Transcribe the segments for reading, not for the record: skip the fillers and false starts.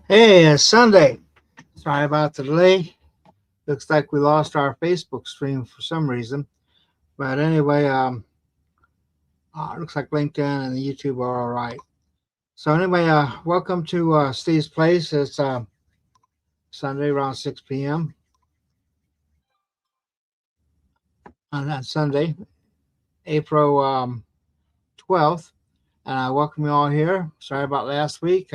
Hey, it's Sunday. Sorry about the delay. Looks like we lost our Facebook stream for some reason. But anyway, looks like LinkedIn and YouTube are all right. So anyway, welcome to Steve's Place. It's Sunday around 6 p.m. on that Sunday, April 12th. And I welcome you all here. Sorry about last week.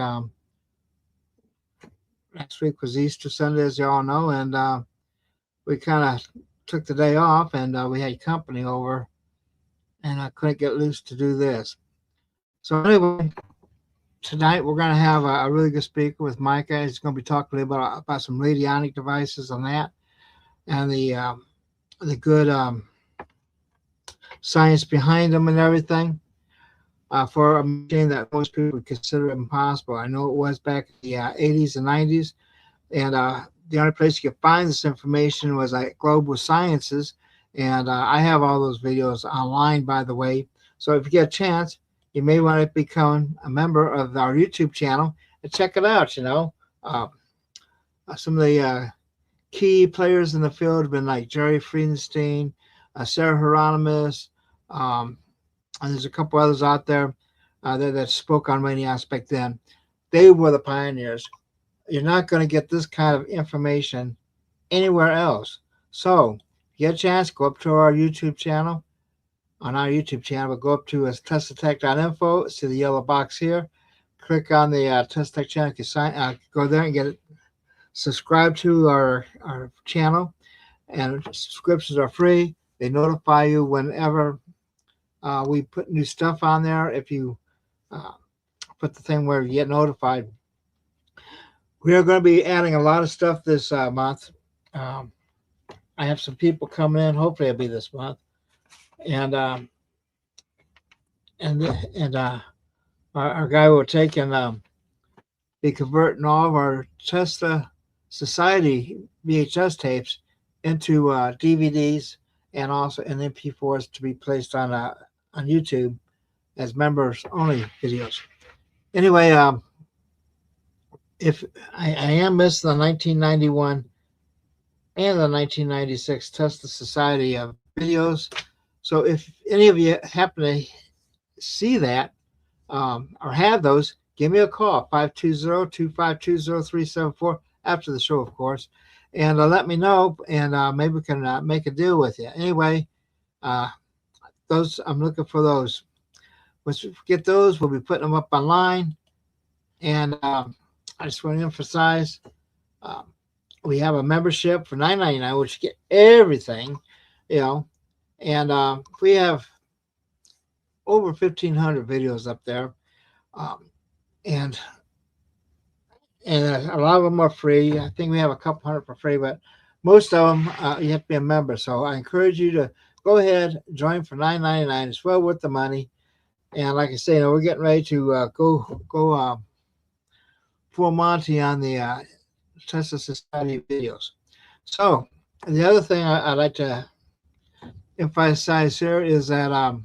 Last week was Easter Sunday, as you all know, and we kind of took the day off, and we had company over, and I couldn't get loose to do this. So anyway, tonight we're going to have a really good speaker with Micha. He's going to be talking a little bit about some radionic devices on that and the good science behind them and everything for a machine that most people would consider impossible. I know it was back in the 80s and 90s, and the only place you could find this information was at Global Sciences, and I have all those videos online, by the way. So if you get a chance, you may want to become a member of our YouTube channel and check it out. Uh, some of the key players in the field have been like Jerry Friedenstein, Sarah Hieronymus, um, and there's a couple others out there that spoke on many aspects then. They were the pioneers. You're not going to get this kind of information anywhere else. So, if you get a chance, go up to our YouTube channel. On our YouTube channel, go up to testtech.info, see the yellow box here. Click on the Test Tech channel. You can go there and get it. Subscribe to our channel, and subscriptions are free. They notify you whenever we put new stuff on there. If you uh, put the thing where you get notified, we are going to be adding a lot of stuff this month. Um, I have some people coming in. Hopefully, it'll be this month, and and and our guy will take and be converting all of our Tesla Society VHS tapes into DVDs and also in MP4s to be placed on YouTube as members only videos. Anyway, if I am missing the 1991 and the 1996 Tesla Society videos, so if any of you happen to see that or have those, give me a call, 520-252-0374 after the show, of course, and let me know, and maybe we can make a deal with you. Anyway, uh, those I'm looking for those. Once we get those, we'll be putting them up online, and I just want to emphasize um, we have a membership for $9.99, which you get everything, you know, and we have over 1,500 videos up there. Um, and a lot of them are free. I think we have a couple hundred for free, but most of them you have to be a member. So I encourage you to go ahead, join for $9.99. It's well worth the money. And like I say, we're getting ready to go full Monty on the Tesla Society videos. So the other thing I'd like to emphasize here is that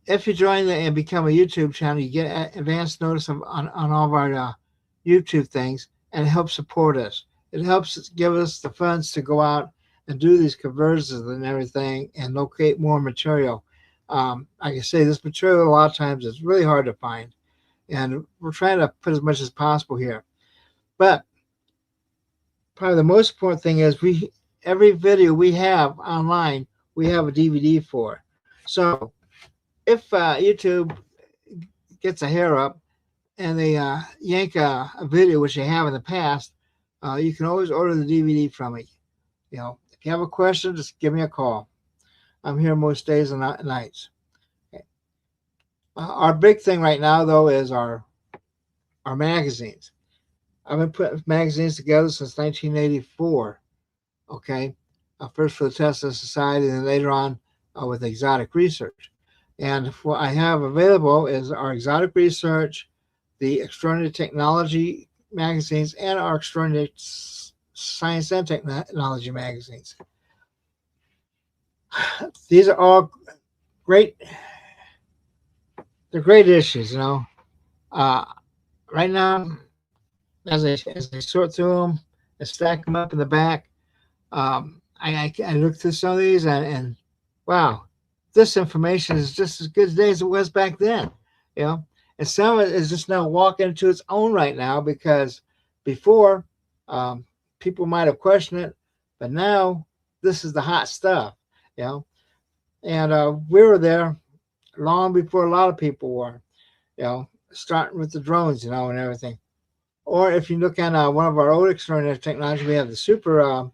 if you join and become a YouTube channel, you get advanced notice on all of our YouTube things, and it helps support us. It helps give us the funds to go out and do these conversions and everything and locate more material. Like I say, this material a lot of times is really hard to find, and we're trying to put as much as possible here. But probably the most important thing is every video we have online, we have a DVD for. So if YouTube gets a hair up and they yank a video, which they have in the past, you can always order the DVD from me. If you have a question, just give me a call. I'm here most days and nights. Okay. Our big thing right now, though, is our magazines. I've been putting magazines together since 1984. Okay, first for the Tesla Society, and then later on with Exotic Research. And what I have available is our Exotic Research, the Extraordinary Technology magazines, and our Extraordinary Science and Technology magazines. These are all great. They're great issues, Uh, right now, as I sort through them and stack them up in the back, I looked through some of these and wow, this information is just as good today as it was back then. You know, and some of it is just now walking into its own right now because before um, people might have questioned it, but now this is the hot stuff. You know, and we were there long before a lot of people were. You know, starting with the drones, you know, and everything. Or if you look at one of our old extraordinary technology, we have the super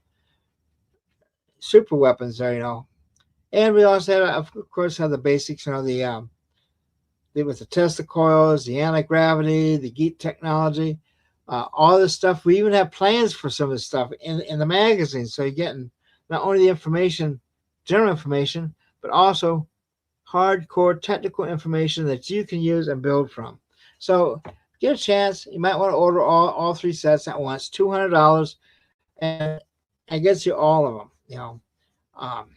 weapons there, you know. And we also had, of course, have the basics, you know, with the Tesla coils, the anti-gravity, the geek technology, all this stuff. We even have plans for some of this stuff in the magazine. So you're getting not only the information, general information, but also hardcore technical information that you can use and build from. So get a chance. You might want to order all three sets at once, $200, and it gets you all of them, you know. Um,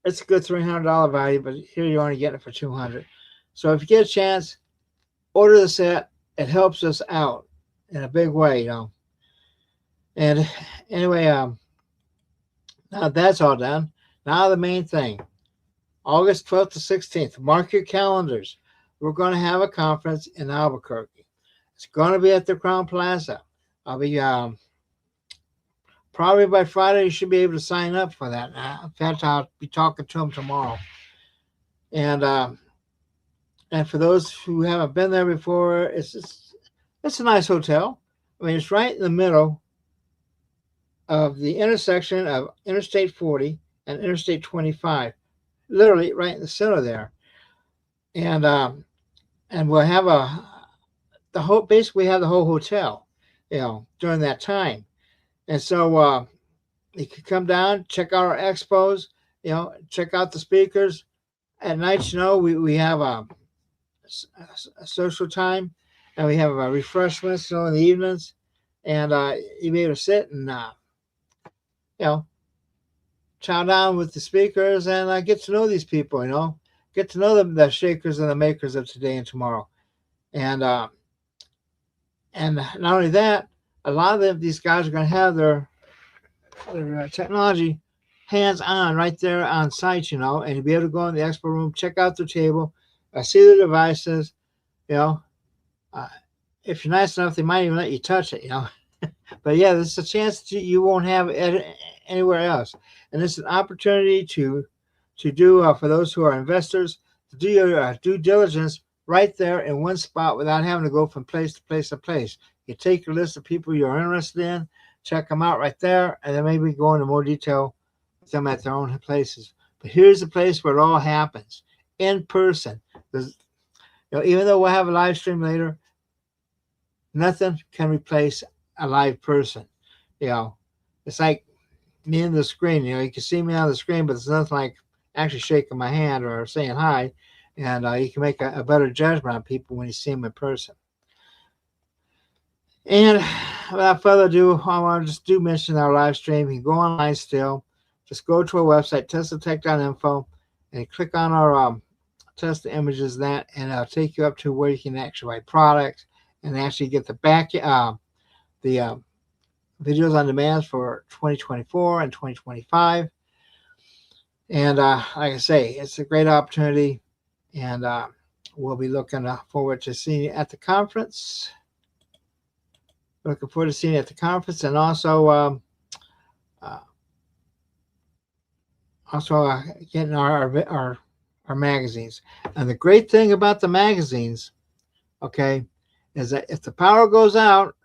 it's a good $300 value, but here you're only getting it for 200. So if you get a chance, order the set. It helps us out in a big way, you know. And anyway, now that's all done. Now the main thing, August 12th to 16th. Mark your calendars. We're going to have a conference in Albuquerque. It's going to be at the Crown Plaza. I'll be probably by Friday. You should be able to sign up for that. In fact, I'll be talking to them tomorrow. And for those who haven't been there before, it's a nice hotel. I mean, it's right in the middle of the intersection of Interstate 40 and Interstate 25, literally right in the center there. And we'll have basically have the whole hotel, you know, during that time. And so you can come down, check out our expos, you know, check out the speakers. At night, you know, we have a social time, and we have refreshments, you know, in the evenings, and you'll be able to sit and you know, chow down with the speakers and get to know these people, you know, get to know the shakers and the makers of today and tomorrow. And not only that, a lot of these guys are going to have their technology hands on right there on site, you know, and you'll be able to go in the expo room, check out their table, see the devices, you know. If you're nice enough, they might even let you touch it, you know. But yeah, this is a chance that you won't have anywhere else, and it's an opportunity to do for those who are investors to do your due diligence right there in one spot without having to go from place to place to place. You take your list of people you're interested in, check them out right there, and then maybe go into more detail with them at their own places. But here's the place where it all happens in person. There's, you know, even though we'll have a live stream later, nothing can replace a live person. You know, it's like me in the screen. You know, you can see me on the screen, but it's nothing like actually shaking my hand or saying hi. And you can make a better judgment on people when you see them in person. And without further ado, I want to just mention our live stream. You can go online still. Just go to our website, teslatech.info, and click on our test the images that, and it'll take you up to where you can actually buy products and actually get the videos on demand for 2024 and 2025. And like I say, it's a great opportunity, and we'll be looking forward to seeing you at the conference. Looking forward to seeing you at the conference, and also getting our magazines. And the great thing about the magazines, okay, is that if the power goes out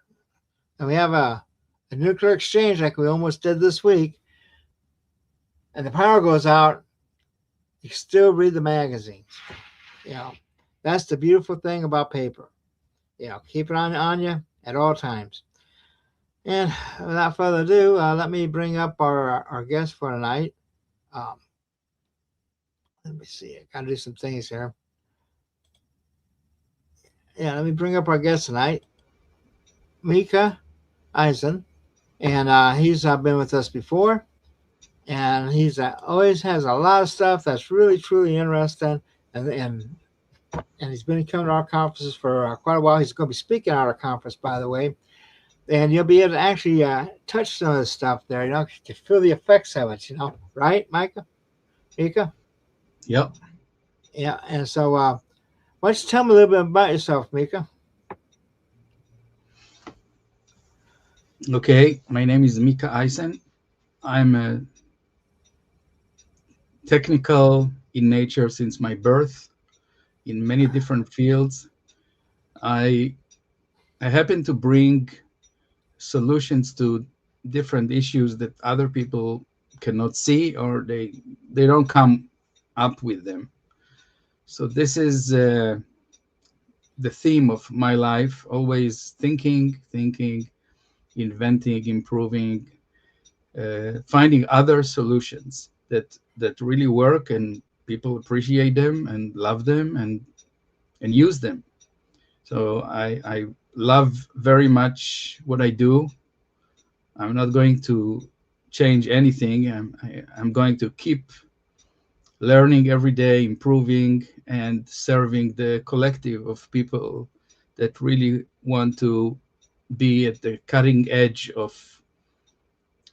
and we have a nuclear exchange like we almost did this week, and the power goes out, you still read the magazines. You know, that's the beautiful thing about paper. You know, keep it on you at all times. And without further ado, let me bring up our guest for tonight. Let me see. I gotta do some things here. Yeah, let me bring up our guest tonight, Micha Eizen, and he's been with us before, and he's always has a lot of stuff that's really truly interesting, and and he's been coming to our conferences for quite a while. He's going to be speaking at our conference, by the way, and you'll be able to actually touch some of this stuff there. To feel the effects of it. Right, Micah? Mika? Yep. Yeah. And so, why don't you tell me a little bit about yourself, Mika? Okay, my name is Micha Eizen. I'm a technical in nature since my birth in many different fields. I I happen to bring solutions to different issues that other people cannot see, or they don't come up with them. So this is the theme of my life: always thinking, inventing, improving, finding other solutions that really work and people appreciate them and love them and use them. So I love very much what I do. I'm not going to change anything. I'm going to keep learning every day, improving, and serving the collective of people that really want to be at the cutting edge of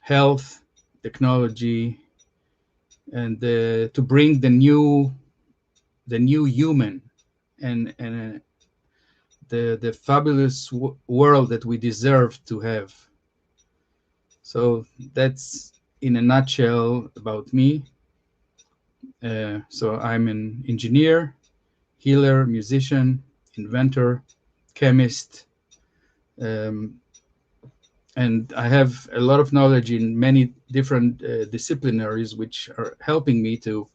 health, technology, and to bring the new human and the fabulous world that we deserve to have. So that's in a nutshell about me. So I'm an engineer, healer, musician, inventor, chemist, um, and I have a lot of knowledge in many different disciplinaries, which are helping me to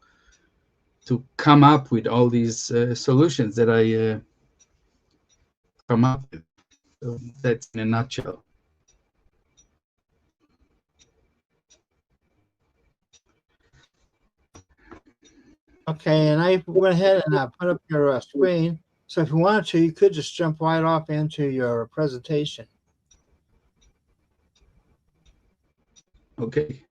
come up with all these solutions that I come up with. So that's in a nutshell. Okay, and I went ahead and put up your screen. So if you wanted to, you could just jump right off into your presentation. Okay.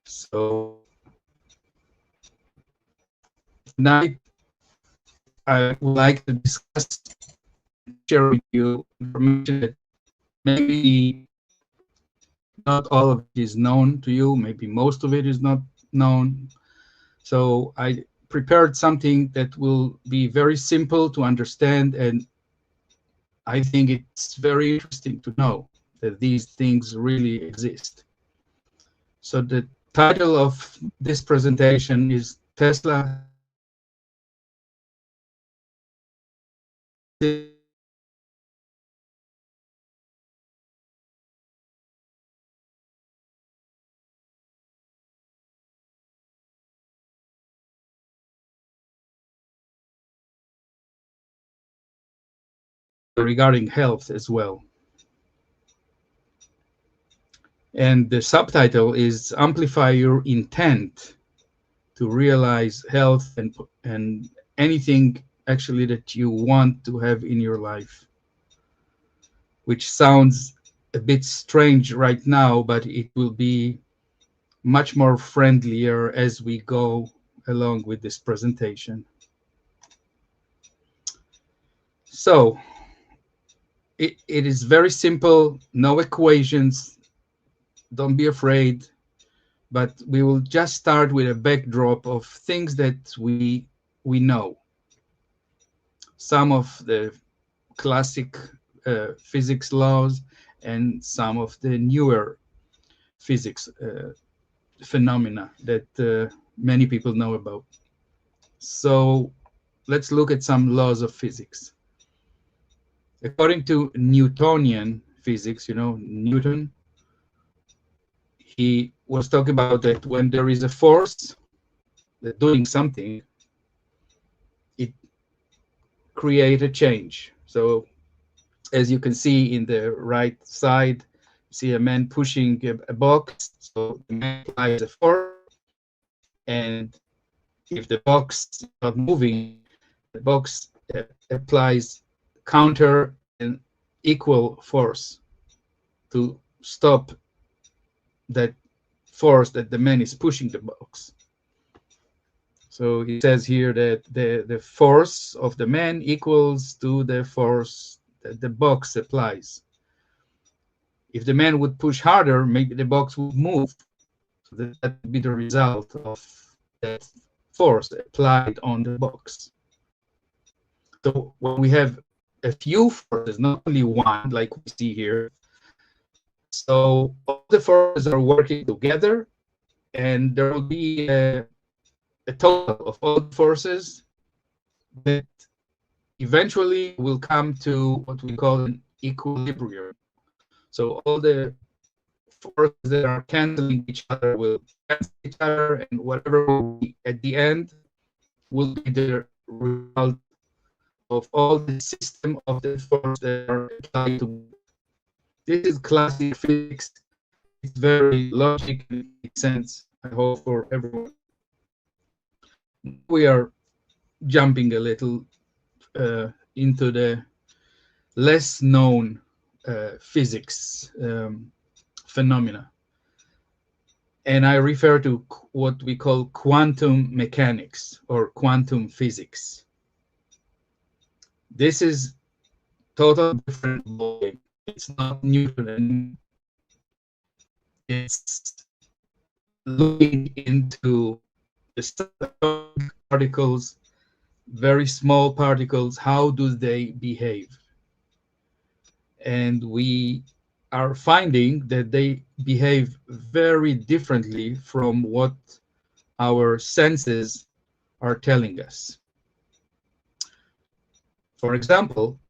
So tonight I would like to discuss, share with you information that maybe not all of it is known to you, maybe most of it is not known. So I prepared something that will be very simple to understand, and I think it's very interesting to know that these things really exist. So the title of this presentation is Tesla regarding health as well. And the subtitle is Amplify Your Intent to Realize Health and anything actually that you want to have in your life, which sounds a bit strange right now, but it will be much more friendlier as we go along with this presentation. So it is very simple, no equations, don't be afraid, but we will just start with a backdrop of things that we know. Some of the classic physics laws and some of the newer physics phenomena that many people know about. So let's look at some laws of physics. According to Newtonian physics, Newton, he was talking about that when there is a force that doing something, it create a change. So as you can see in the right side, see a man pushing a box. So the man applies a force, and if the box is not moving, the box applies counter and equal force to stop that force that the man is pushing the box. So he says here that the force of the man equals to the force that the box applies. If the man would push harder, maybe the box would move. So that would be the result of that force applied on the box. So when we have a few forces, not only one, like we see here, so all the forces are working together, and there will be a total of all the forces that eventually will come to what we call an equilibrium. So all the forces that are canceling each other will cancel each other, and whatever will be at the end will be the result of all the system of the forces that are applied together. This is classic physics. It's very logic and makes sense, I hope, for everyone. We are jumping a little into the less known physics phenomena. And I refer to what we call quantum mechanics or quantum physics. This is totally different ballgame. It's not Newton anymore. It's looking into the subatomic particles, very small particles, how do they behave? And we are finding that they behave very differently from what our senses are telling us. For example,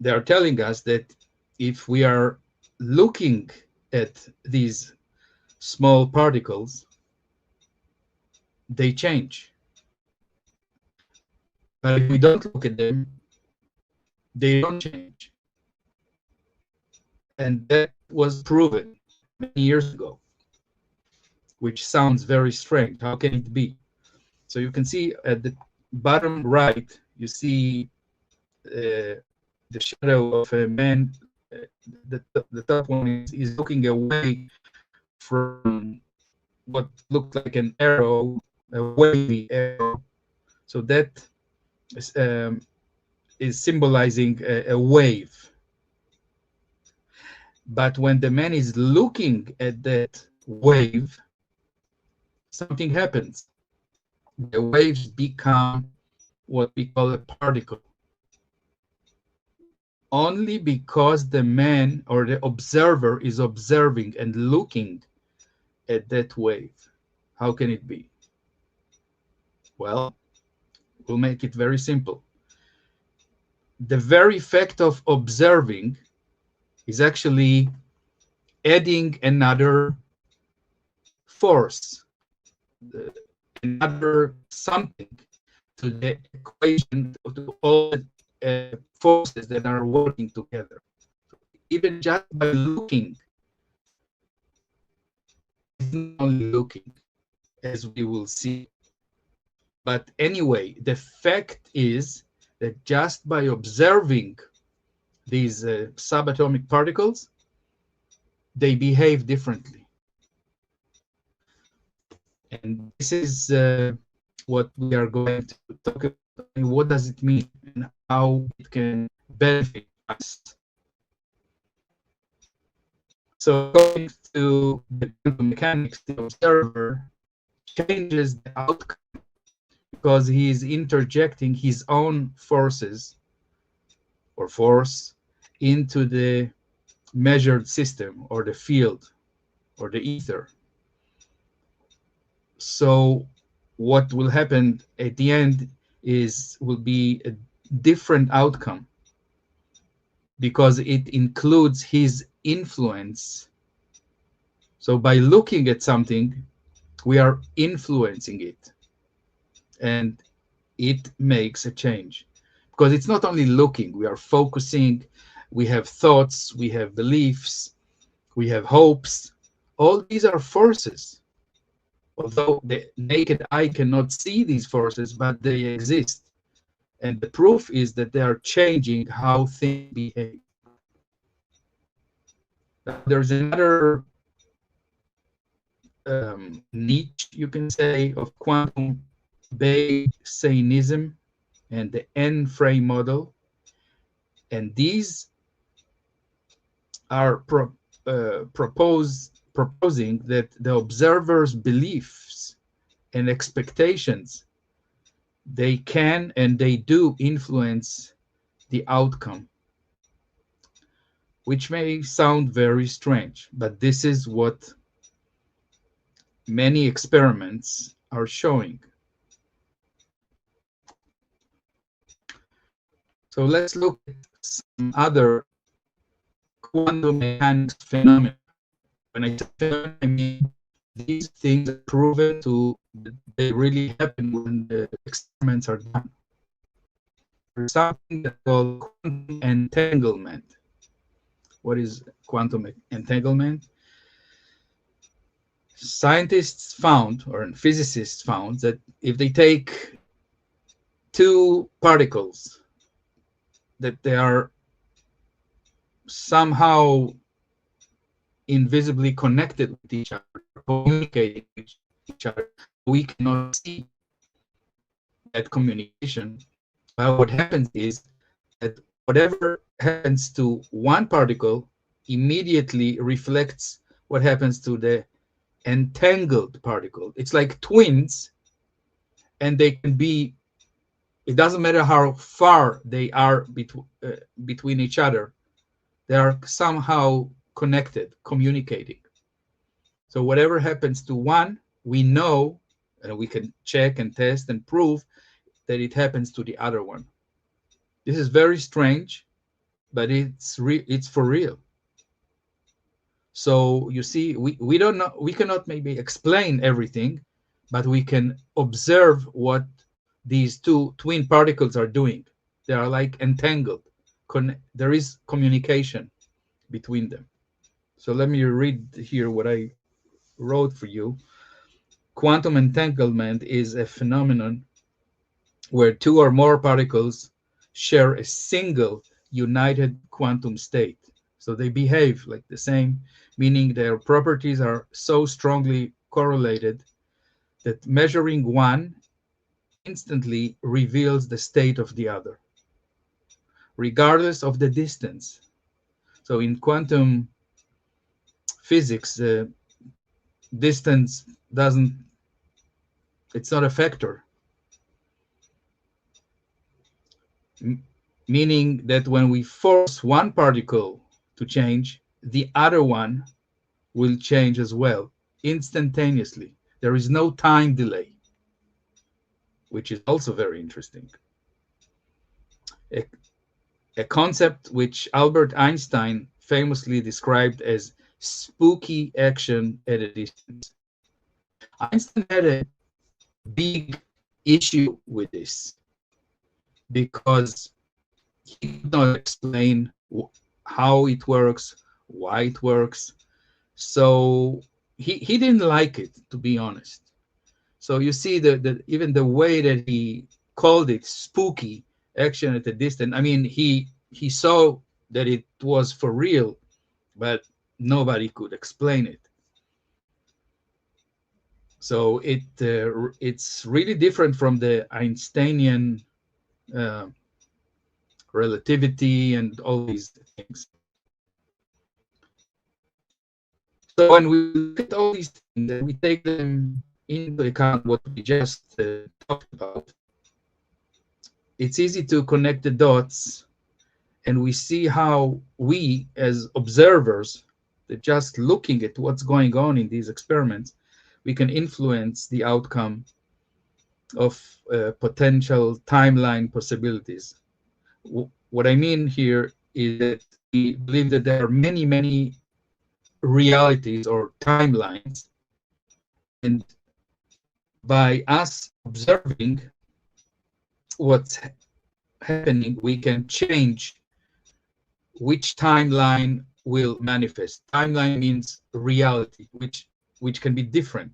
they are telling us that if we are looking at these small particles, they change. But if we don't look at them, they don't change. And that was proven many years ago, which sounds very strange. How can it be? So you can see at the bottom right, you see the shadow of a man. The top one is looking away from what looked like an arrow, a wavy arrow. So that is symbolizing a wave. But when the man is looking at that wave, something happens. The waves become what we call a particle. Only because the man or the observer is observing and looking at that wave. How can it be? Well, we'll make it very simple. The very fact of observing is actually adding another force, another something to the equation, to all the forces that are working together. Even just by looking, it's not only looking, as we will see. But anyway, the fact is that just by observing these subatomic particles, they behave differently. And this is what we are going to talk about. What does it mean and how it can benefit us? So according to the quantum mechanics, the observer changes the outcome because he is interjecting his own forces or force into the measured system or the field or the ether. So what will happen at the end will be a different outcome because it includes his influence. So by looking at something, we are influencing it, and it makes a change because it's not only looking, we are focusing, we have thoughts, we have beliefs, we have hopes. All these are forces, although the naked eye cannot see these forces, but they exist. And the proof is that they are changing how things behave. Now, there's another niche, you can say, of quantum Bayesianism and the N-frame model. And these are proposing that the observer's beliefs and expectations, they can and they do influence the outcome, which may sound very strange, but this is what many experiments are showing. So let's look at some other quantum mechanics phenomena. When I say phenomena, I mean these things are proven to, they really happen when the experiments are done. There's something that's called quantum entanglement. What is quantum entanglement? Scientists found, or physicists found, that if they take two particles that they are somehow invisibly connected with each other, communicating with each other, we cannot see that communication. Well, what happens is that whatever happens to one particle immediately reflects what happens to the entangled particle. It's like twins, and they can be, it doesn't matter how far they are between each other, they are somehow connected, communicating. So whatever happens to one, we know, and we can check and test and prove that it happens to the other one. This is very strange, but it's for real. So you see, we don't know, we cannot maybe explain everything, but we can observe what these two twin particles are doing. They are like entangled. There is communication between them. So let me read here what I wrote for you. Quantum entanglement is a phenomenon where two or more particles share a single united quantum state. So they behave like the same, meaning their properties are so strongly correlated that measuring one instantly reveals the state of the other, regardless of the distance. So in quantum physics, distance it's not a factor. Meaning that when we force one particle to change, the other one will change as well, instantaneously. There is no time delay, which is also very interesting. A concept which Albert Einstein famously described as spooky action at a distance. Einstein had a big issue with this because he could not explain how it works, why it works. So he didn't like it, to be honest. So you see even the way that he called it spooky action at a distance. I mean, he saw that it was for real, but nobody could explain it. So it's really different from the Einsteinian relativity and all these things. So when we look at all these things and we take them into account, what we just talked about, it's easy to connect the dots, and we see how we, as observers, that just looking at what's going on in these experiments, we can influence the outcome of potential timeline possibilities. What I mean here is that we believe that there are many, many realities or timelines, and by us observing what's happening, we can change which timeline will manifest. Timeline means reality, which can be different.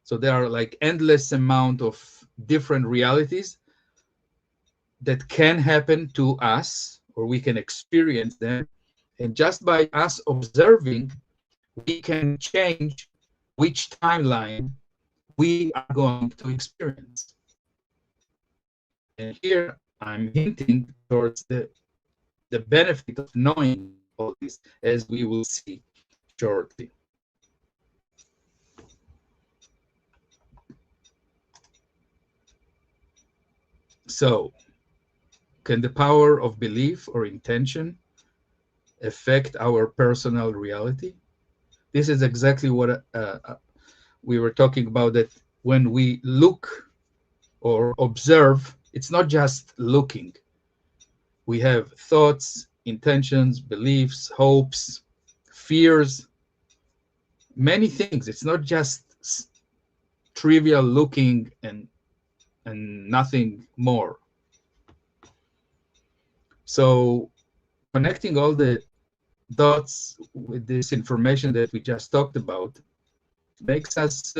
So there are like endless amount of different realities that can happen to us, or we can experience them. And just by us observing, we can change which timeline we are going to experience. And here I'm hinting towards the benefit of knowing all this, as we will see shortly. So, can the power of belief or intention affect our personal reality? This is exactly what we were talking about, that when we look or observe, it's not just looking. We have thoughts, intentions, beliefs, hopes, fears, many things. It's not just trivial looking and nothing more. So connecting all the dots with this information that we just talked about makes us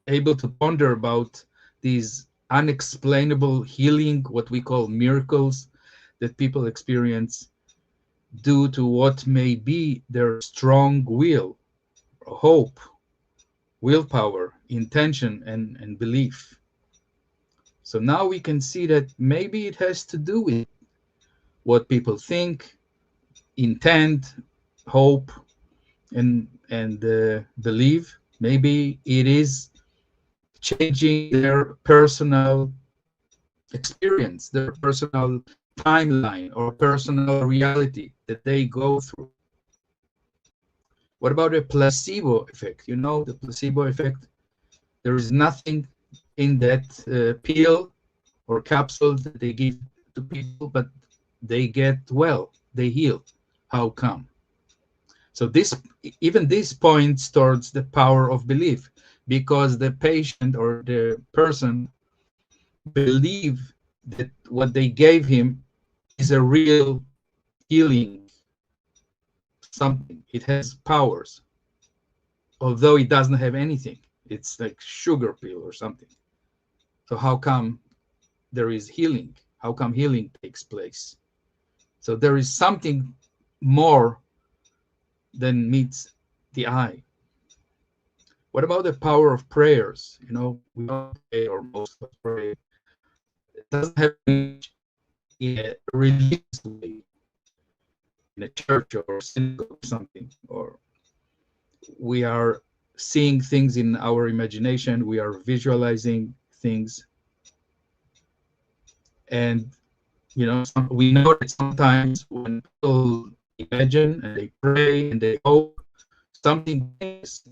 able to ponder about these unexplainable healing, what we call miracles, that people experience due to what may be their strong will, hope, willpower, intention, and belief. So now we can see that maybe it has to do with what people think, intend, hope, and believe. Maybe it is changing their personal experience, their personal timeline or personal reality that they go through. What about a placebo effect? You know, the placebo effect, there is nothing in that pill or capsule that they give to people, but they get well, they heal. How come? So even this points towards the power of belief, because the patient or the person believe that what they gave him is a real healing something. It has powers, although it doesn't have anything. It's like sugar pill or something. So how come there is healing? How come healing takes place? So there is something more than meets the eye. What about the power of prayers? You know, we don't pray, or most of us pray. It doesn't have to be in a religious way, in a church or synagogue or something, or we are seeing things in our imagination, we are visualizing things, and you know, we know that sometimes when people imagine and they pray and they hope, something changes,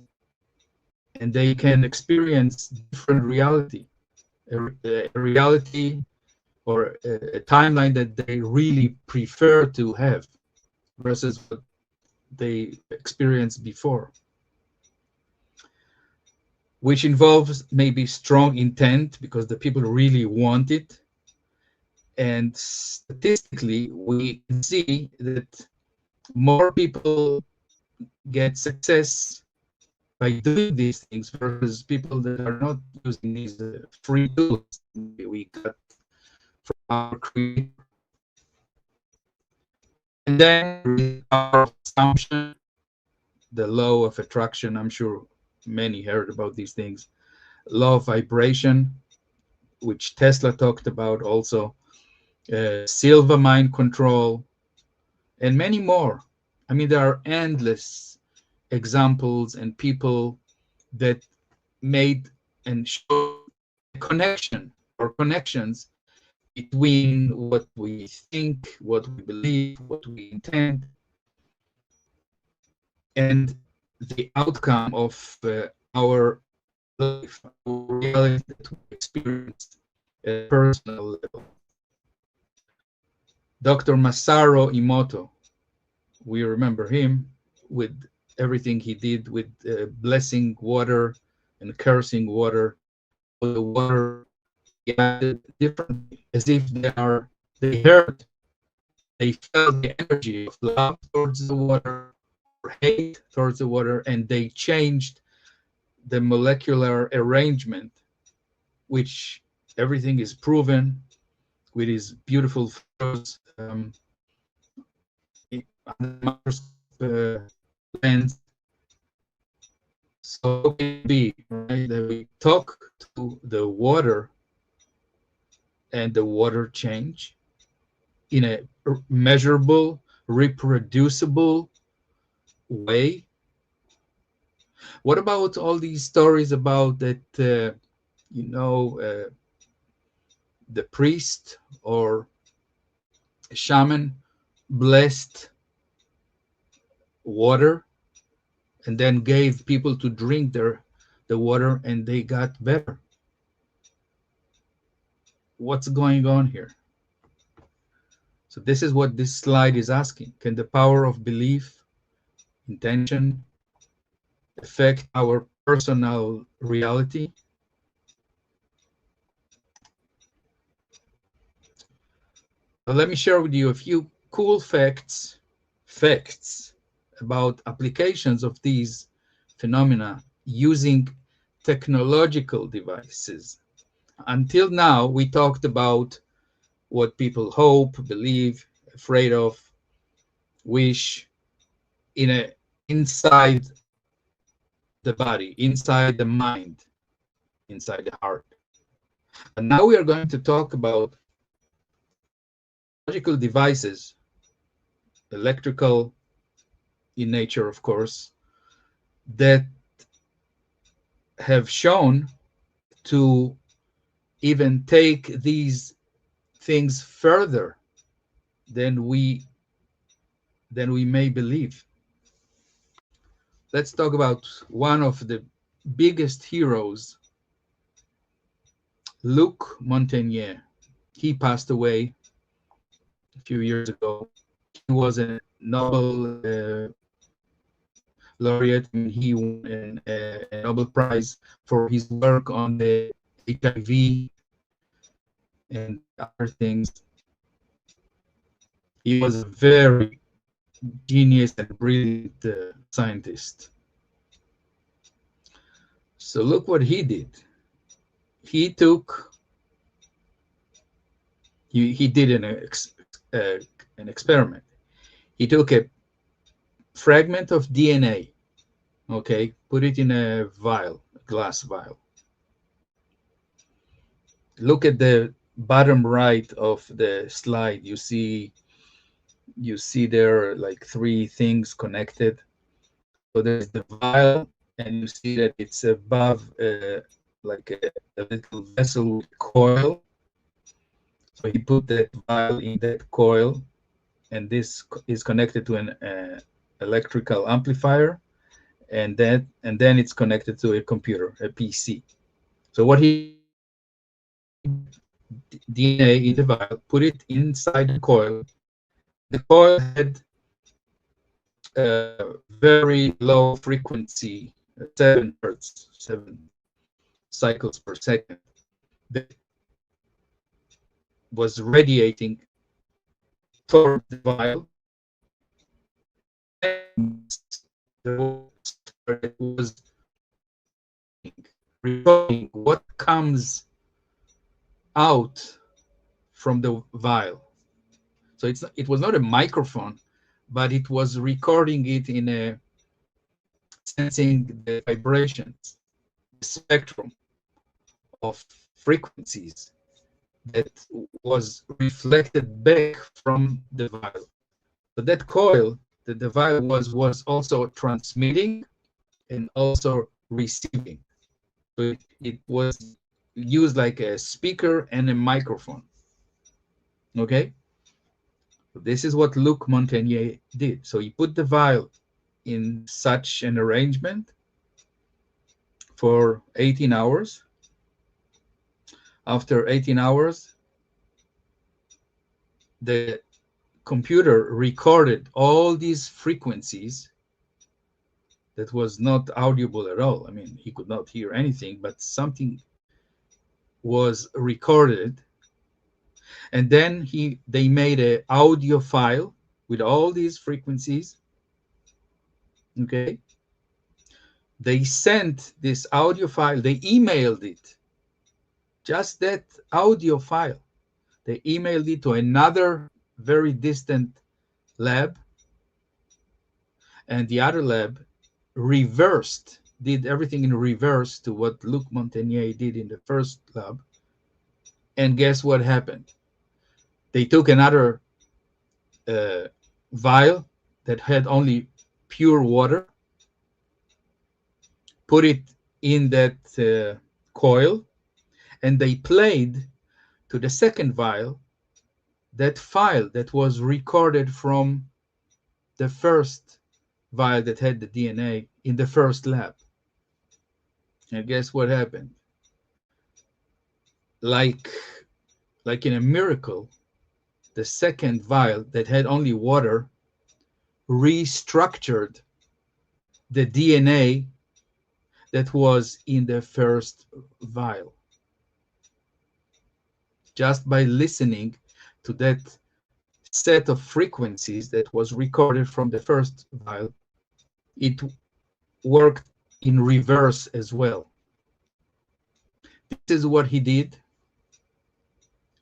and they can experience different reality, a reality or a timeline that they really prefer to have versus what they experienced before, which involves maybe strong intent because the people really want it. And statistically, we can see that more people get success by doing these things versus people that are not using these free tools we got from our creator. And then our assumption, the law of attraction. I'm sure many heard about these things. Law of vibration, which Tesla talked about also. Silver mind control, and many more. I mean, there are endless examples and people that made and showed a connection or connections between what we think, what we believe, what we intend, and the outcome of our life, our reality that we experience at a personal level. Dr. Masaru Emoto, we remember him with everything he did with blessing water and cursing water. The water reacted differently, as if they heard, they felt the energy of love towards the water or hate towards the water, and they changed the molecular arrangement, which everything is proven with his beautiful photos under the microscope lens. So how can it be, right, that we talk to the water and the water change in a measurable, reproducible way? What about all these stories about that, you know, the priest or shaman blessed water and then gave people to drink the water and they got better? What's going on here? So this is what this slide is asking. Can the power of belief, intention, affect our personal reality? So let me share with you a few cool facts about applications of these phenomena using technological devices. Until now, we talked about what people hope, believe, afraid of, wish in a inside the body, inside the mind, inside the heart. And now we are going to talk about technological devices, electrical in nature, of course, that have shown to even take these things further than we may believe. Let's talk about one of the biggest heroes, Luc Montagnier. He passed away a few years ago. He was a Nobel laureate. I mean, he won a Nobel Prize for his work on the HIV and other things. He was a very genius and brilliant scientist. So look what he did. He did an experiment. He took a fragment of DNA, okay, put it in a vial, a glass vial. Look at the bottom right of the slide. You see there like three things connected. So there's the vial, and you see that it's above like a little vessel with coil. So he put that vial in that coil, and this is connected to an electrical amplifier, and then it's connected to a computer, a PC. So what he DNA in the vial, put it inside the coil. The coil had very low frequency, 7 hertz, 7 cycles per second, that was radiating toward the vial. And it was recording what comes out from the vial. So it was not a microphone, but it was recording it in a sensing the vibrations, the spectrum of frequencies that was reflected back from the vial. So that coil that the vial was also transmitting and also receiving. So it was used like a speaker and a microphone. Okay? So this is what Luc Montagnier did. So he put the vial in such an arrangement for 18 hours. After 18 hours, the computer recorded all these frequencies that was not audible at all. I mean, he could not hear anything, but something was recorded. And then they made an audio file with all these frequencies. Okay. They sent this audio file, they emailed it, just that audio file. They emailed it to another very distant lab, and the other lab did everything in reverse to what Luc Montagnier did in the first lab. And guess what happened? They took another vial that had only pure water, put it in that coil, and they played to the second vial that file that was recorded from the first vial that had the DNA in the first lab. And guess what happened? Like in a miracle, the second vial that had only water restructured the DNA that was in the first vial. Just by listening to that set of frequencies that was recorded from the first vial, it worked in reverse as well. This is what he did.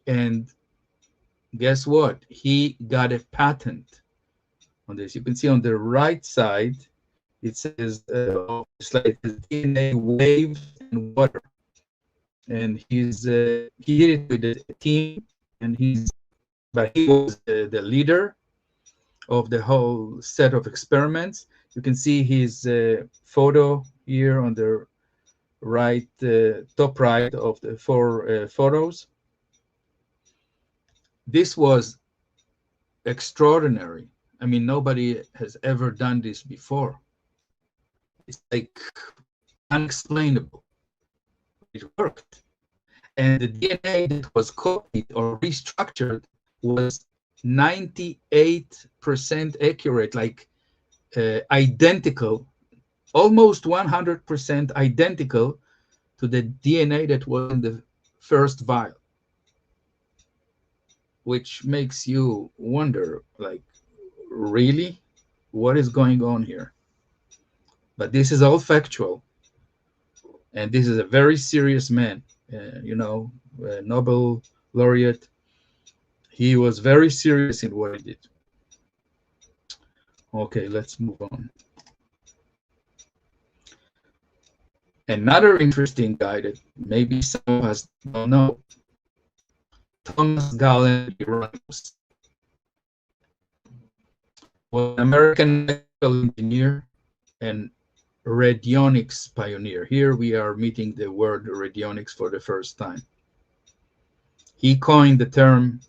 And guess what? He got a patent on this. You can see on the right side, it says DNA, waves, and water. And he did it with a team, and he was the leader of the whole set of experiments. You can see his photo here on the right, top right of the four photos. This was extraordinary. I mean, nobody has ever done this before. It's like unexplainable. It worked. And the DNA that was copied or restructured was 98% accurate, like identical, almost 100% identical to the DNA that was in the first vial, which makes you wonder, like, really? What is going on here? But this is all factual. And this is a very serious man, Nobel laureate. He was very serious in what he did. Okay, let's move on. Another interesting guy that maybe some of us don't know, Thomas Galen Hieronymus, was an American electrical engineer and radionics pioneer. Here we are meeting the word radionics for the first time. He coined the term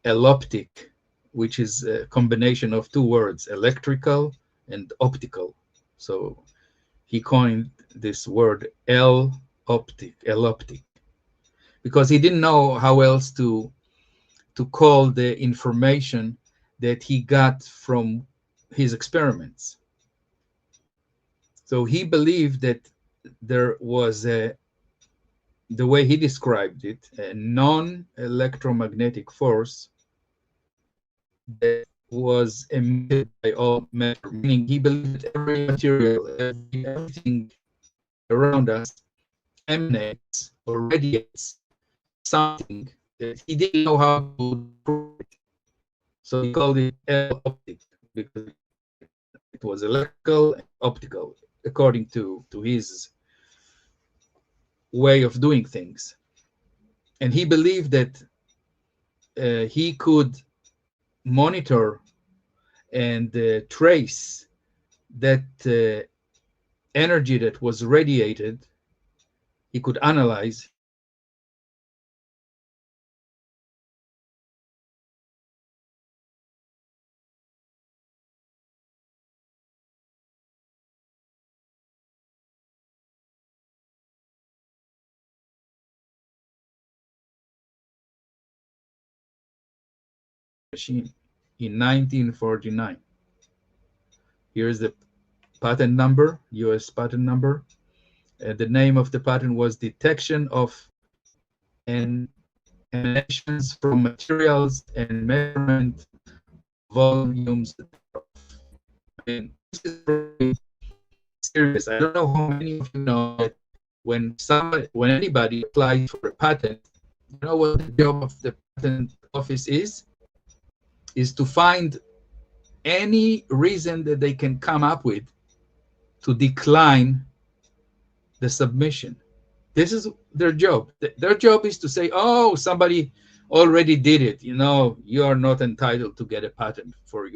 eloptic, which is a combination of two words, electrical and optical. So he coined this word eloptic, because he didn't know how else to call the information that he got from his experiments. So he believed that there was the way he described it, a non-electromagnetic force that was emitted by all matter, meaning he believed that every material, everything around us emanates or radiates something that he didn't know how to prove it. So he called it optic, because it was electrical and optical, according to his way of doing things. And he believed that he could monitor and trace that energy that was radiated. He could analyze. Machine in 1949. Here's the patent number, US patent number. The name of the patent was Detection of Emanations from Materials and Measurement Volumes. I mean, this is very serious. I don't know how many of you know that when anybody applies for a patent, you know what the job of the patent office is to find any reason that they can come up with to decline the submission. This is their job. Their job is to say, oh, somebody already did it. You know, you are not entitled to get a patent for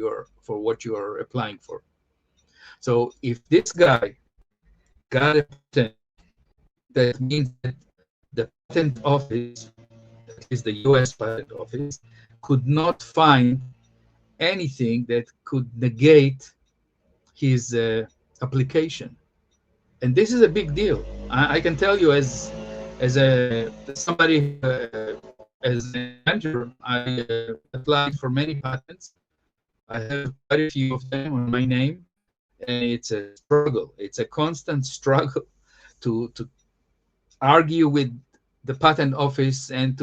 what you are applying for. So if this guy got a patent, that means that the patent office, at least the US patent office, could not find anything that could negate his application. And this is a big deal. I can tell you, as somebody as an inventor, I applied for many patents. I have quite a few of them on my name, and it's a struggle. It's a constant struggle to argue with the patent office, and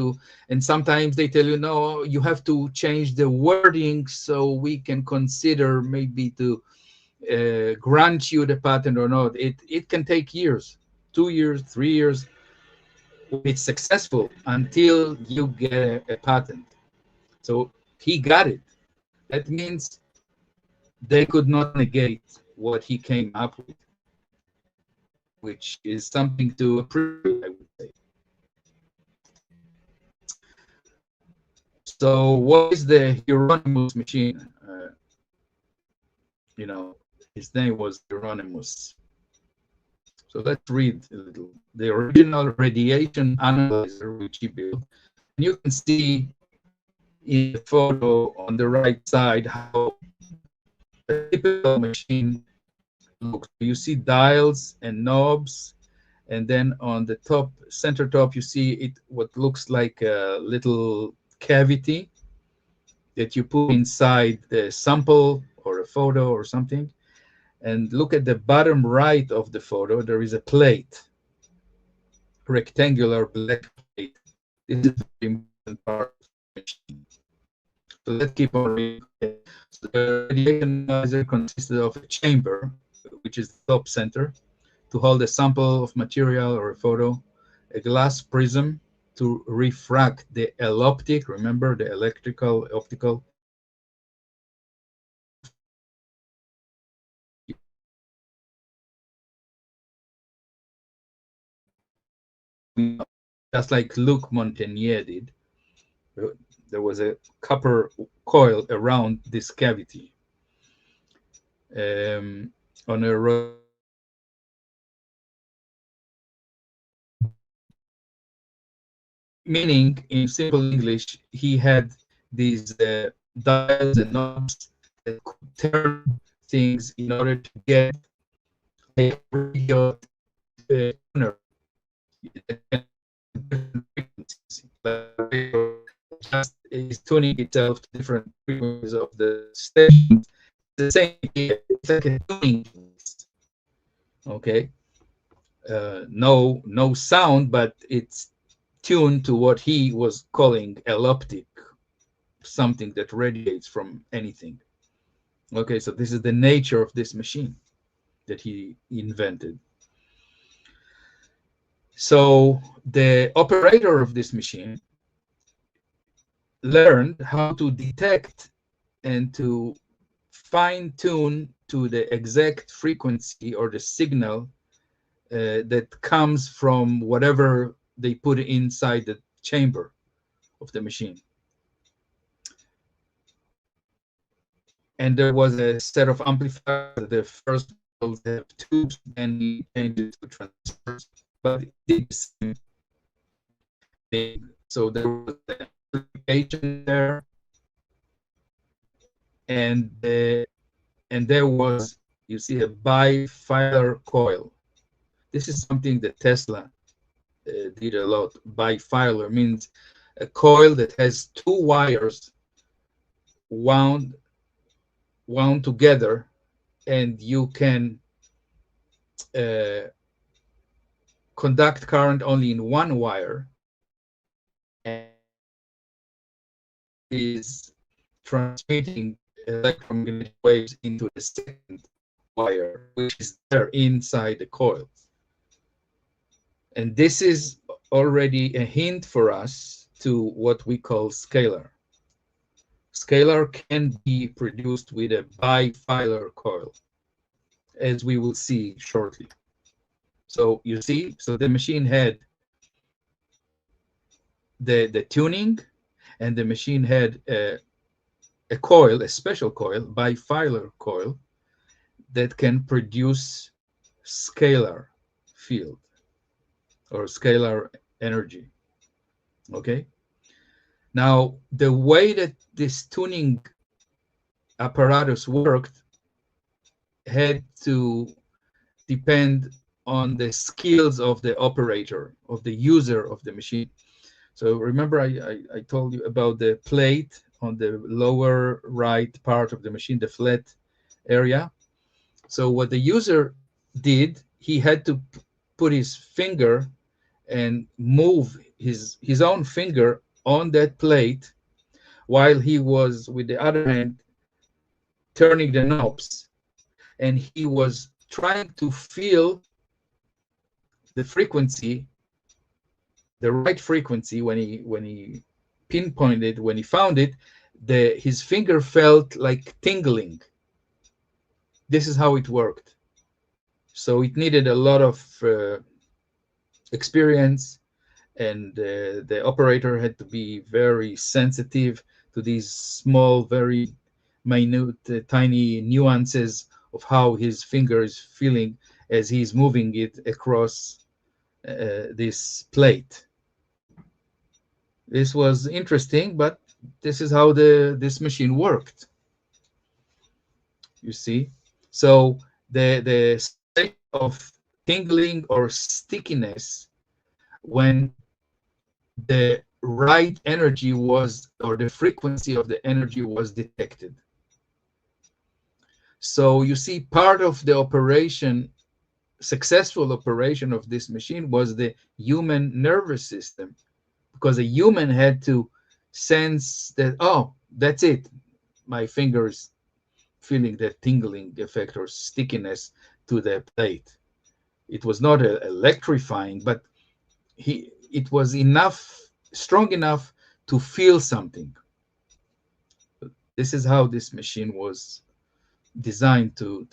sometimes they tell you, no, you have to change the wording so we can consider maybe to grant you the patent or not. It can take years, 2 years, 3 years, when it's successful, until you get a patent. So he got it. That means they could not negate what he came up with, which is something to appreciate, I would say. So what is the Hieronymus machine? You know, his name was Hieronymus. So let's read a little. The original radiation analyzer which he built. And you can see in the photo on the right side how a typical machine looks. You see dials and knobs, and then on the top, center top, you see it what looks like a little cavity that you put inside the sample or a photo or something. And look at the bottom right of the photo, there is a plate, rectangular black plate. This is a very important part of the machine. So let's keep on reading. So the radiation analyzer consisted of a chamber, which is the top center, to hold a sample of material or a photo, a glass prism to refract the eloptic, remember the electrical, optical, just like Luc Montagnier did. There was a copper coil around this cavity. On a meaning, in simple English, he had these dials and knobs that could turn things in order to get a radio tuner. Just is tuning itself to different frequencies of the station. The same idea. It's like a tuning. Okay. No sound, but it's tuned to what he was calling eloptic, something that radiates from anything. Okay, so this is the nature of this machine that he invented. So the operator of this machine learned how to detect and to fine tune to the exact frequency or the signal that comes from whatever they put inside the chamber of the machine. And there was a set of amplifiers. The first models have tubes, then he changed it to transistors, but it did the same thing. So there was an amplification there, and there was, you see, a bifilar coil. This is something that Tesla did a lot. Bifilar means a coil that has two wires wound together, and you can conduct current only in one wire, and is transmitting electromagnetic waves into the second wire, which is there inside the coil. And this is already a hint for us to what we call scalar. Scalar can be produced with a bifilar coil, as we will see shortly. So you see, so the machine had the tuning, and the machine had a coil, a special coil, bifilar coil, that can produce scalar field or scalar energy. Okay. Now, the way that this tuning apparatus worked had to depend on the skills of the operator, of the user of the machine. So remember, I told you about the plate on the lower right part of the machine, the flat area. So what the user did, he had to put his finger and move his own finger on that plate, while he was, with the other hand, turning the knobs, and he was trying to feel the frequency, the right frequency. When he pinpointed, when he found it, his finger felt like tingling. This is how it worked. So it needed a lot of experience, and the operator had to be very sensitive to these small, very minute, tiny nuances of how his finger is feeling as he's moving it across this plate. This was interesting, but this is how this machine worked. You see, so the state of tingling or stickiness when the right energy was, or the frequency of the energy was detected. So you see, part of the operation, successful operation of this machine, was the human nervous system, because a human had to sense that, oh, that's it, my fingers feeling that tingling effect or stickiness to the plate. It was not electrifying, but it was enough, strong enough to feel something. This is how this machine was designed to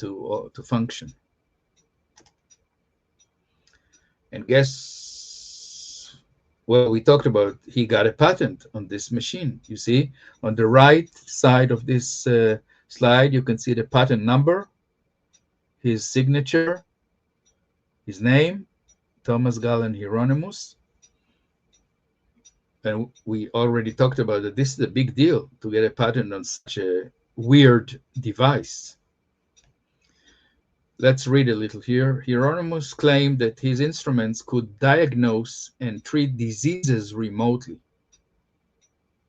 function. And guess, well, we talked about, he got a patent on this machine. You see, on the right side of this slide, you can see the patent number, his signature, his name, Thomas Galen Hieronymus. And we already talked about that this is a big deal to get a patent on such a weird device. Let's read a little here. Hieronymus claimed that his instruments could diagnose and treat diseases remotely.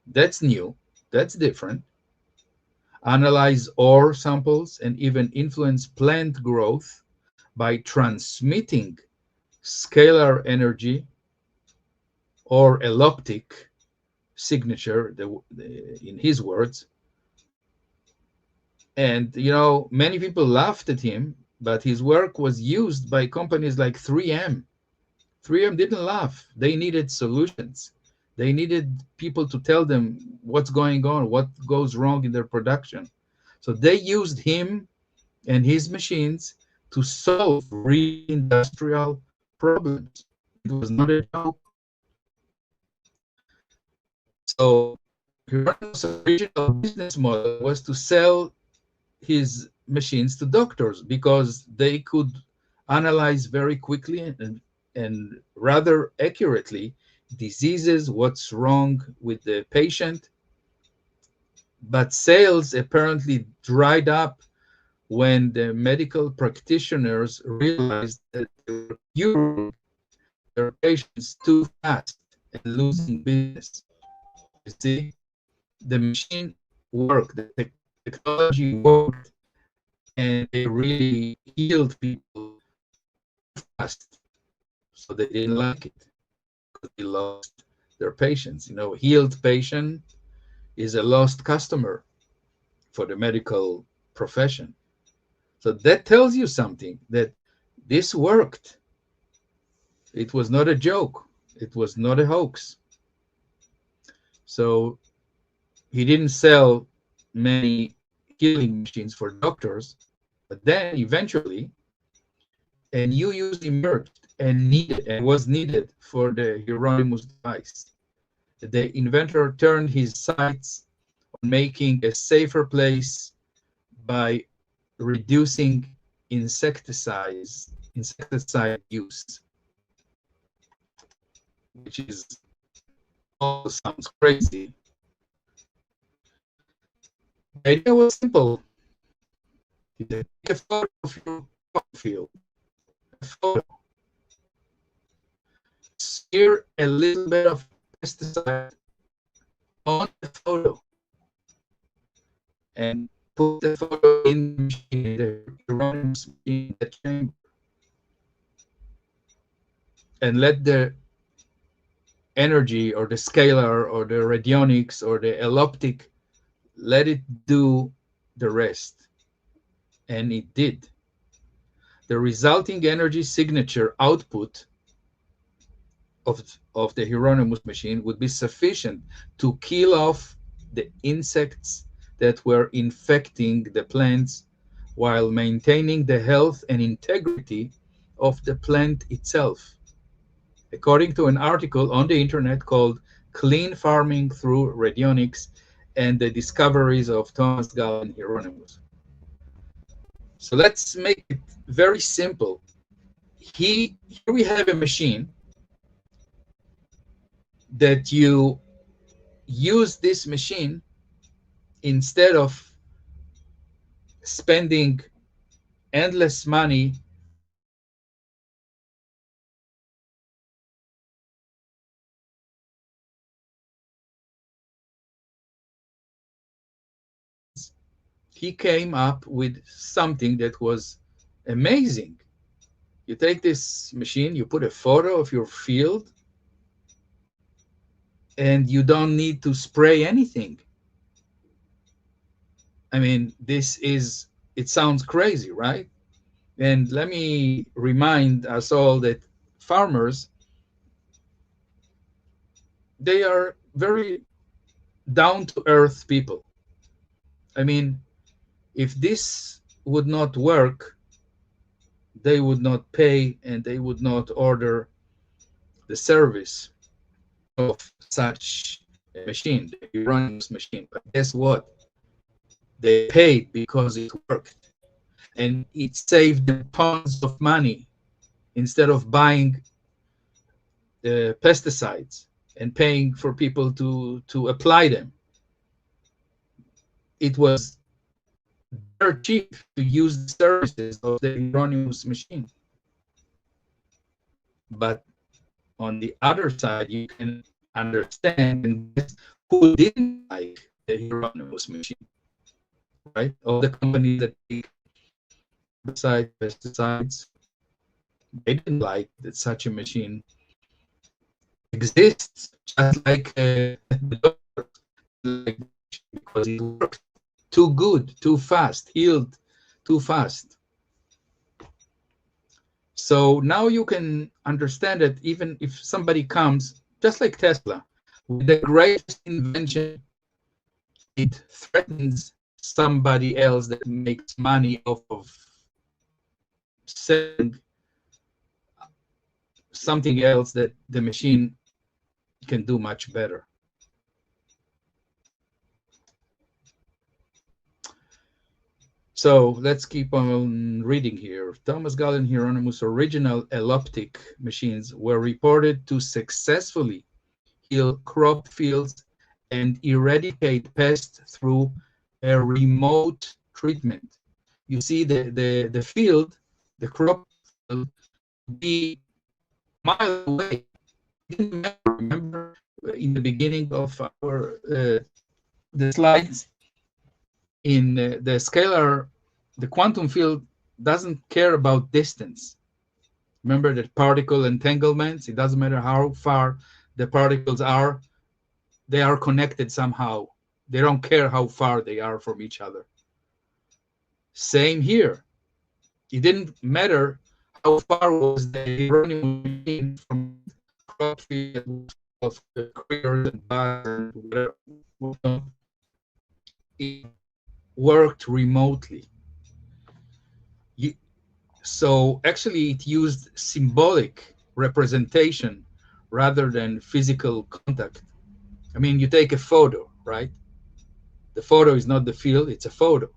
That's new. That's different. Analyze ore samples and even influence plant growth by transmitting scalar energy or alloptic signature, in his words. And, you know, many people laughed at him, but his work was used by companies like 3M. 3M didn't laugh. They needed solutions. They needed people to tell them what's going on, what goes wrong in their production. So they used him and his machines to solve real industrial problems. It was not a joke. So Hieronymus' original business model was to sell his machines to doctors, because they could analyze very quickly and rather accurately diseases, what's wrong with the patient. But sales apparently dried up when the medical practitioners realized that they were curing their patients too fast and losing business. You see, the machine worked, the technology worked, and they really healed people fast. So they didn't like it, because they lost their patients. You know, healed patient is a lost customer for the medical profession. So that tells you something, that this worked. It was not a joke. It was not a hoax. So he didn't sell many healing machines for doctors, but then eventually a new use emerged and was needed for the Hieronymus device. The inventor turned his sights on making a safer place by reducing insecticide use, which is also sounds crazy. The idea was simple. You take a photo of your field, a photo, smear a little bit of pesticide on the photo, and put the photo in the machine, the Hieronymus machine, the chamber, and let the energy or the scalar or the radionics or the eloptic, let it do the rest. And it did. The resulting energy signature output of the Hieronymus machine would be sufficient to kill off the insects that were infecting the plants while maintaining the health and integrity of the plant itself. According to an article on the internet called Clean Farming Through Radionics and the Discoveries of Thomas Galen Hieronymus. So let's make it very simple. Here we have a machine that you use this machine instead of spending endless money he came up with something that was amazing. You take this machine, you put a photo of your field, and you don't need to spray anything. I mean, it sounds crazy, right? And let me remind us all that farmers, they are very down to earth people. I mean, if this would not work, they would not pay and they would not order the service of such a machine, the Hieronymus machine. But guess what? They paid because it worked, and it saved them tons of money instead of buying pesticides and paying for people to apply them. It was dirt cheap to use the services of the Hieronymus machine. But on the other side, you can understand and guess who didn't like the Hieronymus machine, right? All the companies that take pesticides, they didn't like that such a machine exists, just like the doctor, like, because it worked too good, too fast, healed too fast. So now you can understand that even if somebody comes, just like Tesla, with the greatest invention, it threatens somebody else that makes money off of selling something else that the machine can do much better. So let's keep on reading here. Thomas Galen Hieronymus' original eloptic machines were reported to successfully heal crop fields and eradicate pests through a remote treatment. You see the field, the crop field, be miles away. It didn't matter. Remember in the beginning of our the slides, in the scalar, the quantum field doesn't care about distance. Remember that particle entanglements, it doesn't matter how far the particles are, they are connected somehow. They don't care how far they are from each other. Same here. It didn't matter how far was the Hieronymus machine from crop field of the critters and bugs and whatever. it worked remotely. You, so actually it used symbolic representation rather than physical contact. I mean, you take a photo, right? The photo is not the field, it's a photo.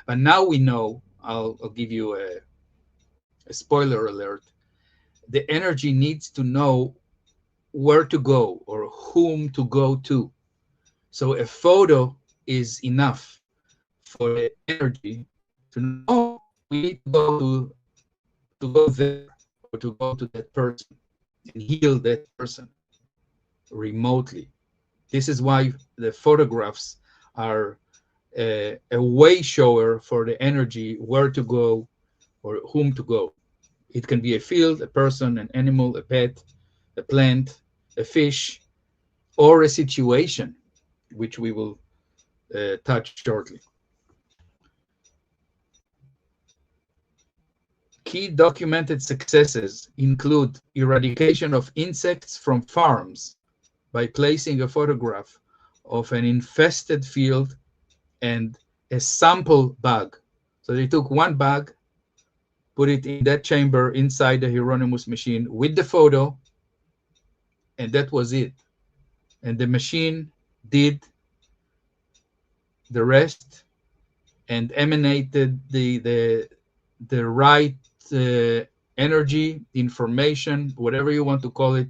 But now we know, I'll give you a spoiler alert, the energy needs to know where to go or whom to go to. So a photo is enough for the energy to know, oh, we need to go there or to go to that person and heal that person remotely. This is why the photographs are a way shower for the energy where to go or whom to go. It can be a field, a person, an animal, a pet, a plant, a fish, or a situation, which we will touch shortly. Key documented successes include eradication of insects from farms by placing a photograph of an infested field and a sample bag. So they took one bag, put it in that chamber inside the Hieronymus machine with the photo, and that was it. And the machine did the rest and emanated the right energy, information, whatever you want to call it,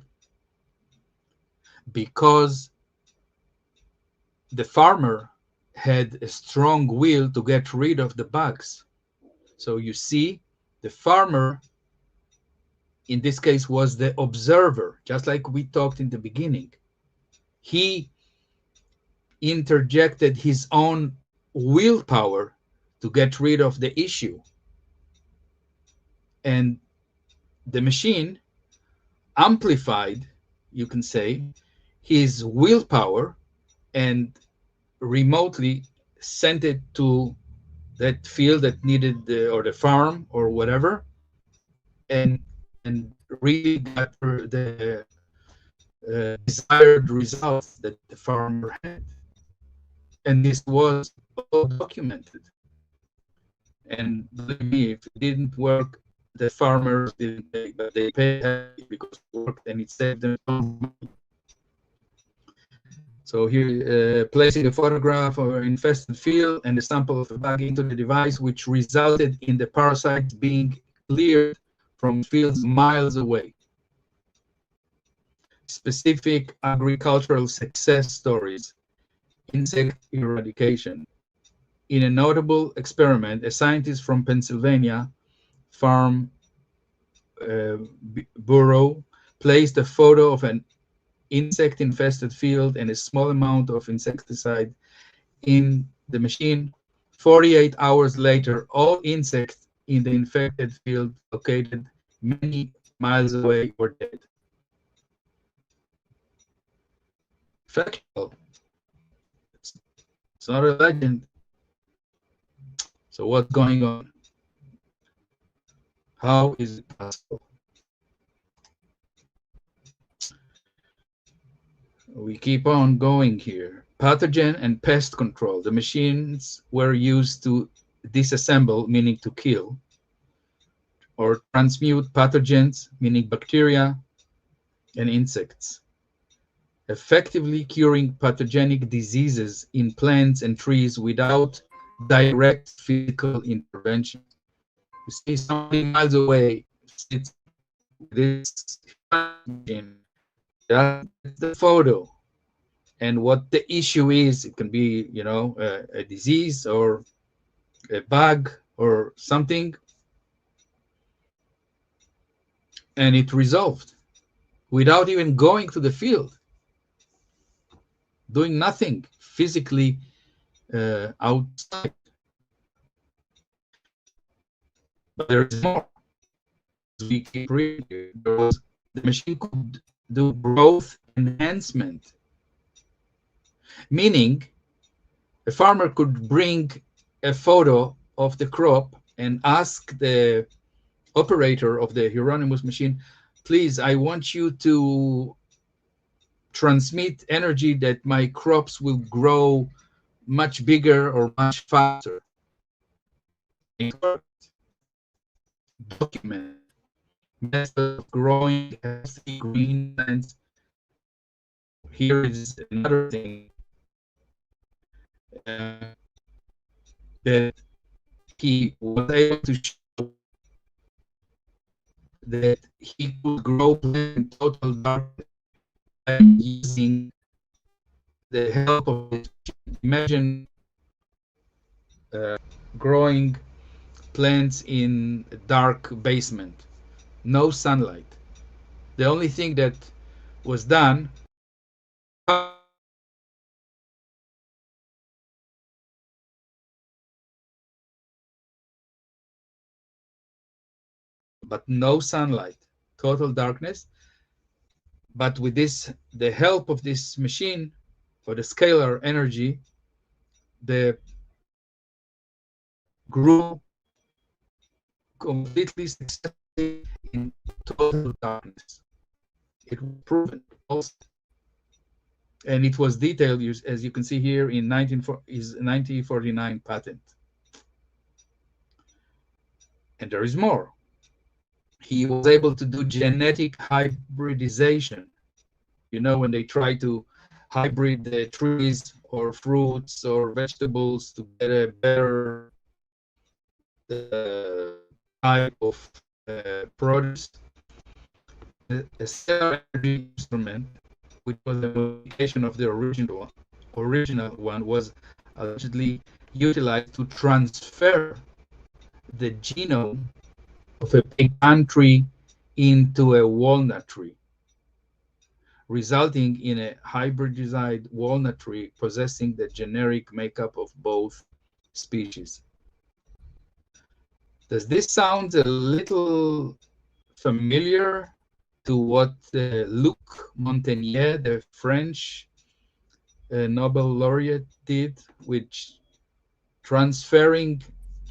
because the farmer had a strong will to get rid of the bugs. So you see, the farmer in this case was the observer, just like we talked in the beginning. He interjected his own willpower to get rid of the issue. And the machine amplified, you can say, his willpower and remotely sent it to that field that needed or the farm or whatever, and really got the desired results that the farmer had. And this was all documented. And believe me, if it didn't work, the farmers didn't pay, but they paid happy because it worked and it saved them money. So here, placing a photograph of an infested field and a sample of a bug into the device, which resulted in the parasites being cleared from fields miles away. Specific agricultural success stories, insect eradication. In a notable experiment, a scientist from Pennsylvania farm bureau placed a photo of an insect-infested field and a small amount of insecticide in the machine. 48 hours later, all insects in the infected field located many miles away were dead. Factual. It's not a legend. So what's going on? How is it possible? We keep on going here. Pathogen and pest control. The machines were used to disassemble, meaning to kill, or transmute pathogens, meaning bacteria and insects, effectively curing pathogenic diseases in plants and trees without direct physical intervention. You see somebody miles away sits with this machine, just the photo, and what the issue is. It can be, you know, a disease or a bug or something, and it resolved without even going to the field, doing nothing physically outside. But there is more. As we keep reading, the machine could do growth enhancement, meaning a farmer could bring a photo of the crop and ask the operator of the Hieronymus machine, please, I want you to transmit energy that my crops will grow much bigger or much faster. Document methods of growing healthy green plants. Here is another thing that he was able to show, that he could grow plants in total darkness by using the help of this. Imagine growing plants in a dark basement, no sunlight. The only thing that was done, but no sunlight, total darkness. But with this, the help of this machine, or the scalar energy, the grew completely successfully in total darkness. It was proven also, and it was detailed, as you can see here, in 1949 patent. And there is more. He was able to do genetic hybridization. You know, when they try to hybrid the trees or fruits or vegetables to get a better type of produce. A scalar energy instrument, which was a modification of the original one, was allegedly utilized to transfer the genome of a pecan tree into a walnut tree, resulting in a hybridized walnut tree possessing the generic makeup of both species. Does this sound a little familiar to what Luc Montagnier, the French Nobel laureate, did, which transferring,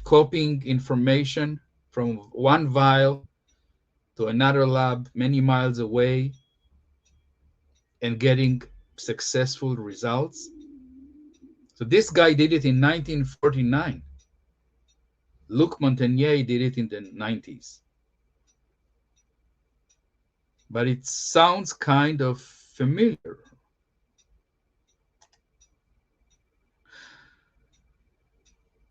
copying information from one vial to another lab many miles away and getting successful results? So this guy did it in 1949. Luc Montagnier did it in the 90s. But it sounds kind of familiar.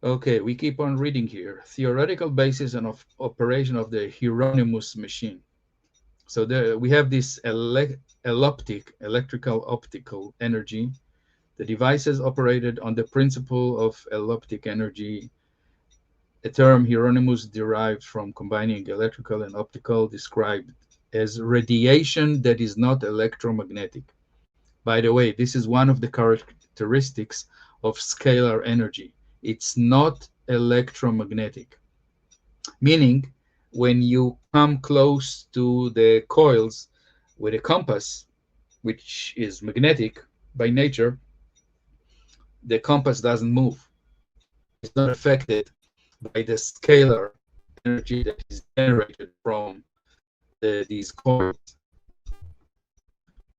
Okay, we keep on reading here. Theoretical basis and of operation of the Hieronymus machine. So there we have this electrical optical energy. The devices operated on the principle of elliptic energy, a term Hieronymus derived from combining electrical and optical, described as radiation that is not electromagnetic. By the way, this is one of the characteristics of scalar energy. It's not electromagnetic, meaning when you come close to the coils with a compass, which is magnetic by nature, the compass doesn't move. It's not affected by the scalar energy that is generated from these coils.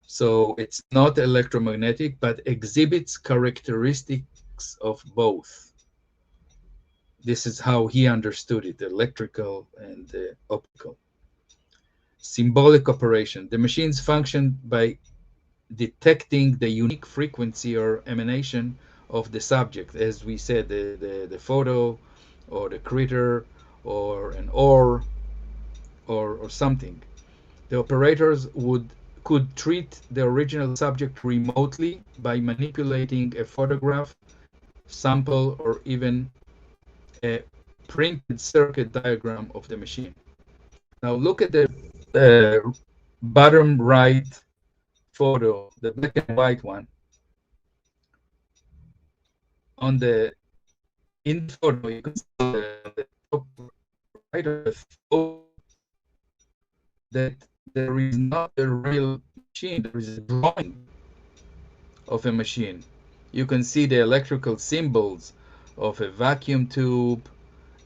So it's not electromagnetic, but exhibits characteristics of both. This is how he understood it, electrical and optical. Symbolic operation. The machines function by detecting the unique frequency or emanation of the subject. As we said, the photo or the critter or an ore or something. The operators could treat the original subject remotely by manipulating a photograph, sample, or even a printed circuit diagram of the machine. Now look at the bottom right photo, the black and white one. In the photo, you can see the top right of the photo that there is not a real machine, there is a drawing of a machine. You can see the electrical symbols of a vacuum tube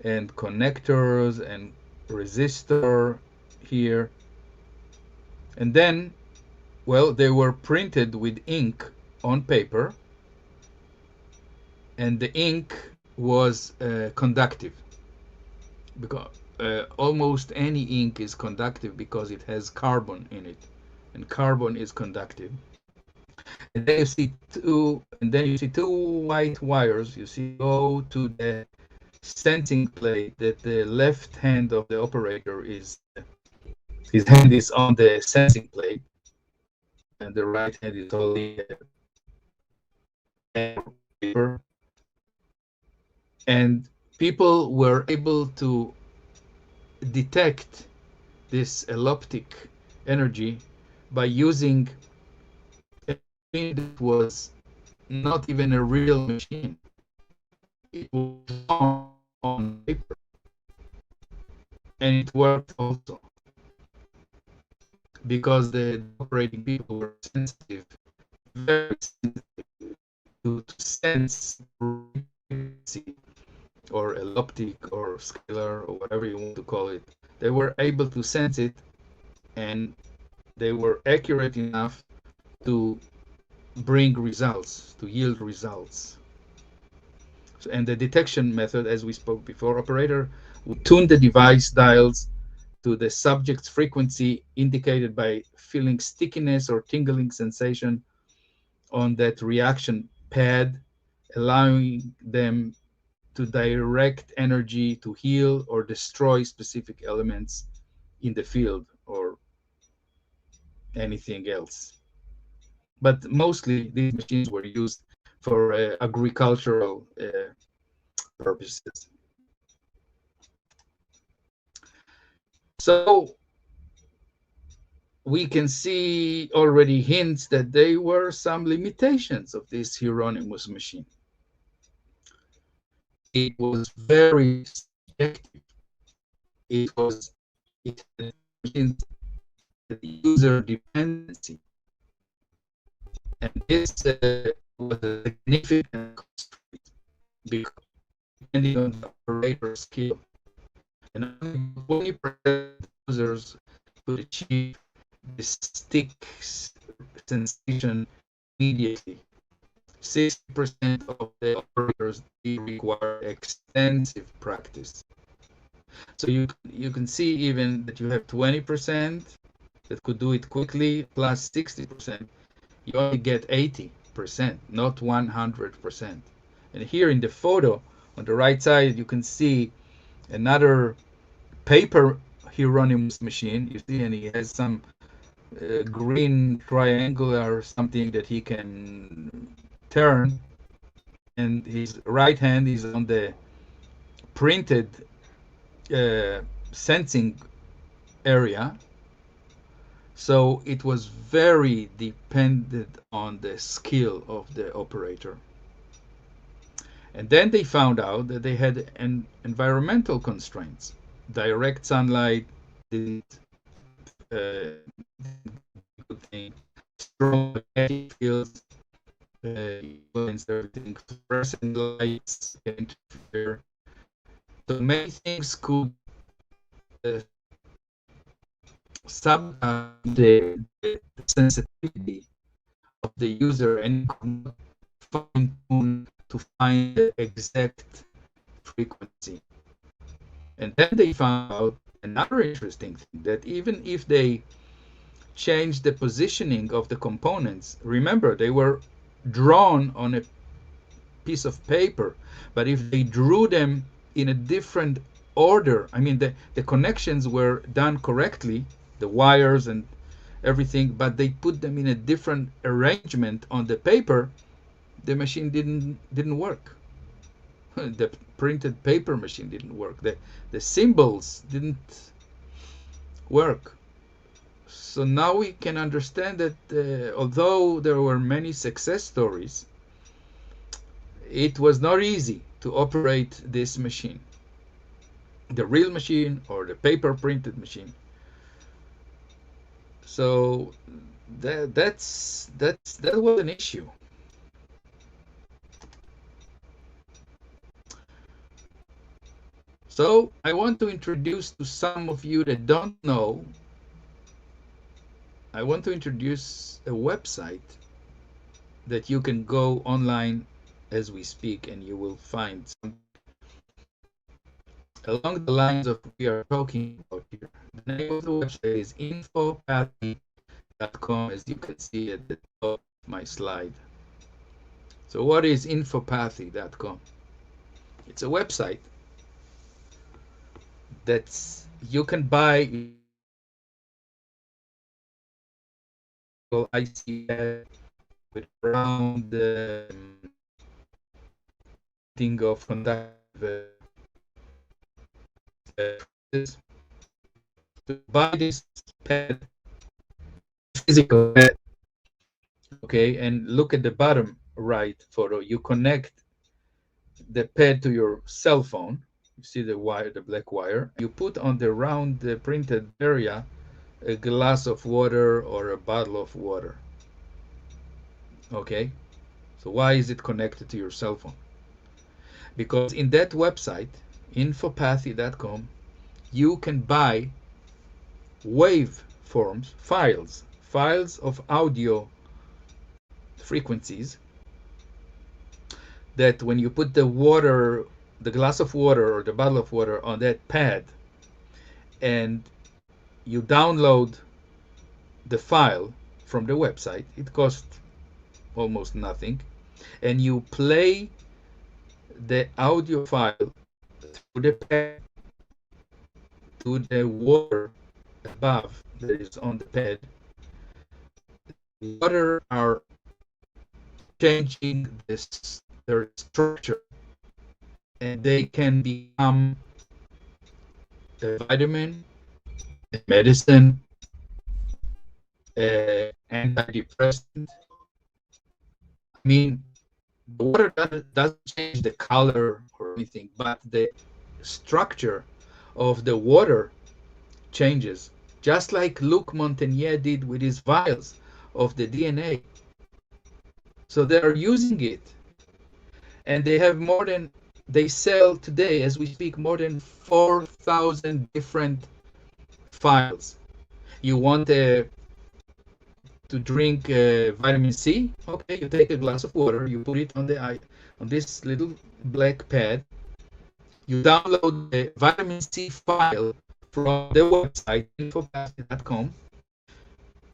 and connectors and resistor here. And then, well, they were printed with ink on paper, and the ink was conductive, because almost any ink is conductive because it has carbon in it, and carbon is conductive. And then you see two white wires. You see go to the sensing plate that the left hand of the operator is his hand is on the sensing plate, and the right hand is holding a pen or paper. And people were able to detect this alloptic energy by using a machine that was not even a real machine. It was drawn on paper, and it worked also because the operating people were sensitive, very sensitive to sense frequency or elliptic or scalar or whatever you want to call it. They were able to sense it, and they were accurate enough to bring results, to yield results. So, and the detection method, as we spoke before, operator would tune the device dials to the subject's frequency indicated by feeling stickiness or tingling sensation on that reaction pad, allowing them to direct energy to heal or destroy specific elements in the field or anything else. But mostly these machines were used for agricultural purposes. So we can see already hints that there were some limitations of this Hieronymus machine. It was very subjective. It had machines the user dependency, and this was a significant constraint because depending on the operator skill, and only 20% of users could achieve this stick sensation immediately. 60% of the operators require extensive practice. So you can see even that you have 20% that could do it quickly, plus 60%, you only get 80%, not 100%. And here in the photo on the right side, you can see another paper Hieronymus machine. You see, and he has some green triangular something that he can turn, and his right hand is on the printed sensing area. So it was very dependent on the skill of the operator. And then they found out that they had environmental constraints. Direct sunlight didn't good thing. Strong magnetic fields influence everything. Fluorescent lights can interfere. So many things could sabotage the sensitivity of the user, and could not fine tune to find the exact frequency. And then they found out another interesting thing, that even if they changed the positioning of the components, remember they were drawn on a piece of paper, but if they drew them in a different order, I mean the connections were done correctly, the wires and everything, but they put them in a different arrangement on the paper, the machine didn't work. The printed paper machine didn't work. The symbols didn't work. So now we can understand that although there were many success stories, it was not easy to operate this machine, the real machine or the paper printed machine. So that was an issue. So I want to introduce to some of you that don't know, I want to introduce a website that you can go online as we speak, and you will find some along the lines of what we are talking about here. The name of the website is infopathy.com, as you can see at the top of my slide. So what is infopathy.com? It's a website that's you can buy IC pad with round thing of conductive to buy this pad, physical pad, okay, and look at the bottom right photo. You connect the pad to your cell phone. You see the wire, the black wire. You put on the round printed area a glass of water or a bottle of water. Okay, so why is it connected to your cell phone? Because in that website, infopathy.com, you can buy waveforms, files of audio frequencies that when you put the water, the glass of water or the bottle of water on that pad, and you download the file from the website, it costs almost nothing, and you play the audio file through the pad to the water above that is on the pad. Water are changing their structure, and they can become a vitamin, a medicine, antidepressant. I mean, the water doesn't change the color or anything, but the structure of the water changes, just like Luc Montagnier did with his vials of the DNA. So they are using it, and they sell today, as we speak, more than 4,000 different files. You want to drink vitamin C? Okay, you take a glass of water, you put it on this little black pad. You download the vitamin C file from the website infopathy.com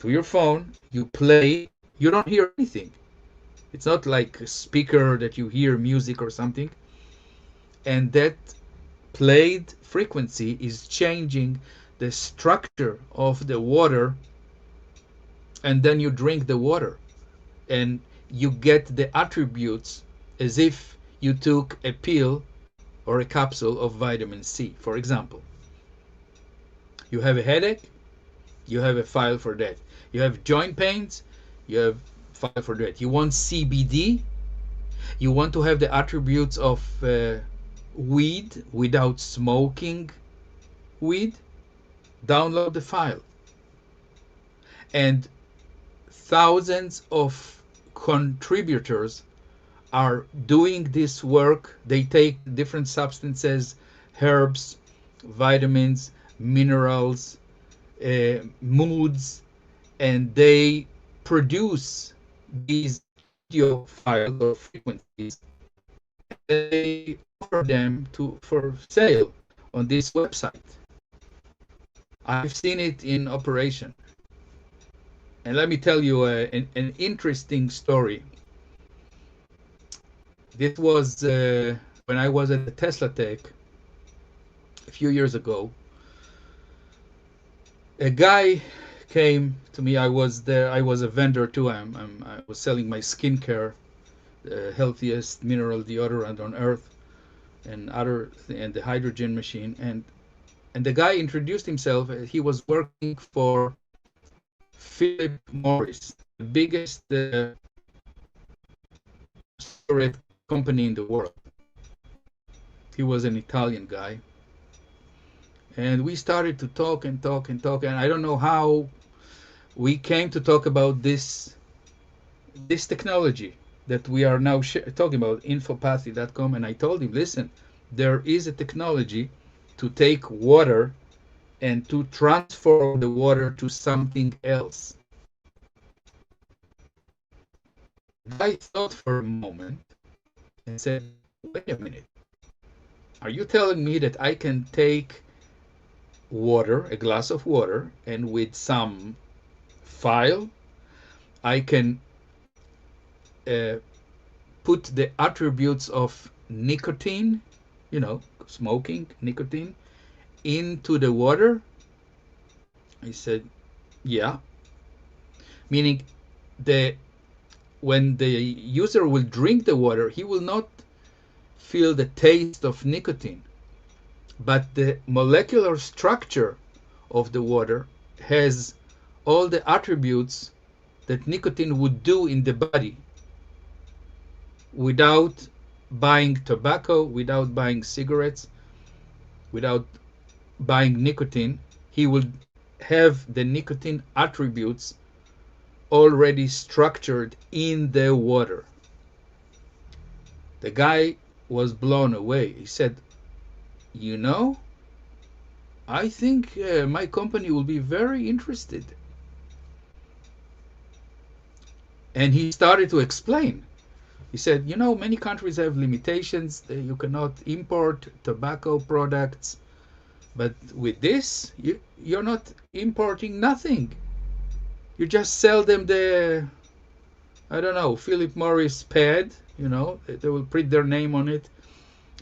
to your phone. You play. You don't hear anything. It's not like a speaker that you hear music or something. And that played frequency is changing the structure of the water, and then you drink the water and you get the attributes as if you took a pill or a capsule of vitamin C. For example, you have a headache, you have a file for that. You have joint pains, you have a file for that. You want CBD, you want to have the attributes of weed without smoking weed, download the file. And thousands of contributors are doing this work. They take different substances, herbs, vitamins, minerals, moods, and they produce these audio files or frequencies. They offer them for sale on this website. I've seen it in operation. And let me tell you an interesting story. This was when I was at the Tesla Tech a few years ago. A guy came to me. I was there. I was a vendor too. I was selling my skincare, the healthiest mineral deodorant on earth, and the hydrogen machine. And the guy introduced himself. He was working for Philip Morris, the biggest cigarette company in the world. He was an Italian guy. And we started to talk and talk and talk. And I don't know how we came to talk about this technology that we are now talking about, infopathy.com. And I told him, listen, there is a technology to take water and to transform the water to something else. I thought for a moment, and said, wait a minute, are you telling me that I can take water, a glass of water, and with some file, I can uh, put the attributes of nicotine, smoking, nicotine, into the water? I said, yeah. Meaning, the when the user will drink the water, he will not feel the taste of nicotine, but the molecular structure of the water has all the attributes that nicotine would do in the body without buying tobacco, without buying cigarettes, without buying nicotine. He will have the nicotine attributes already structured in the water. The guy was blown away. He said, you know, I think my company will be very interested. And he started to explain. He said, many countries have limitations. You cannot import tobacco products. But with this, you're not importing nothing. You just sell them the, I don't know, Philip Morris pad. They will print their name on it.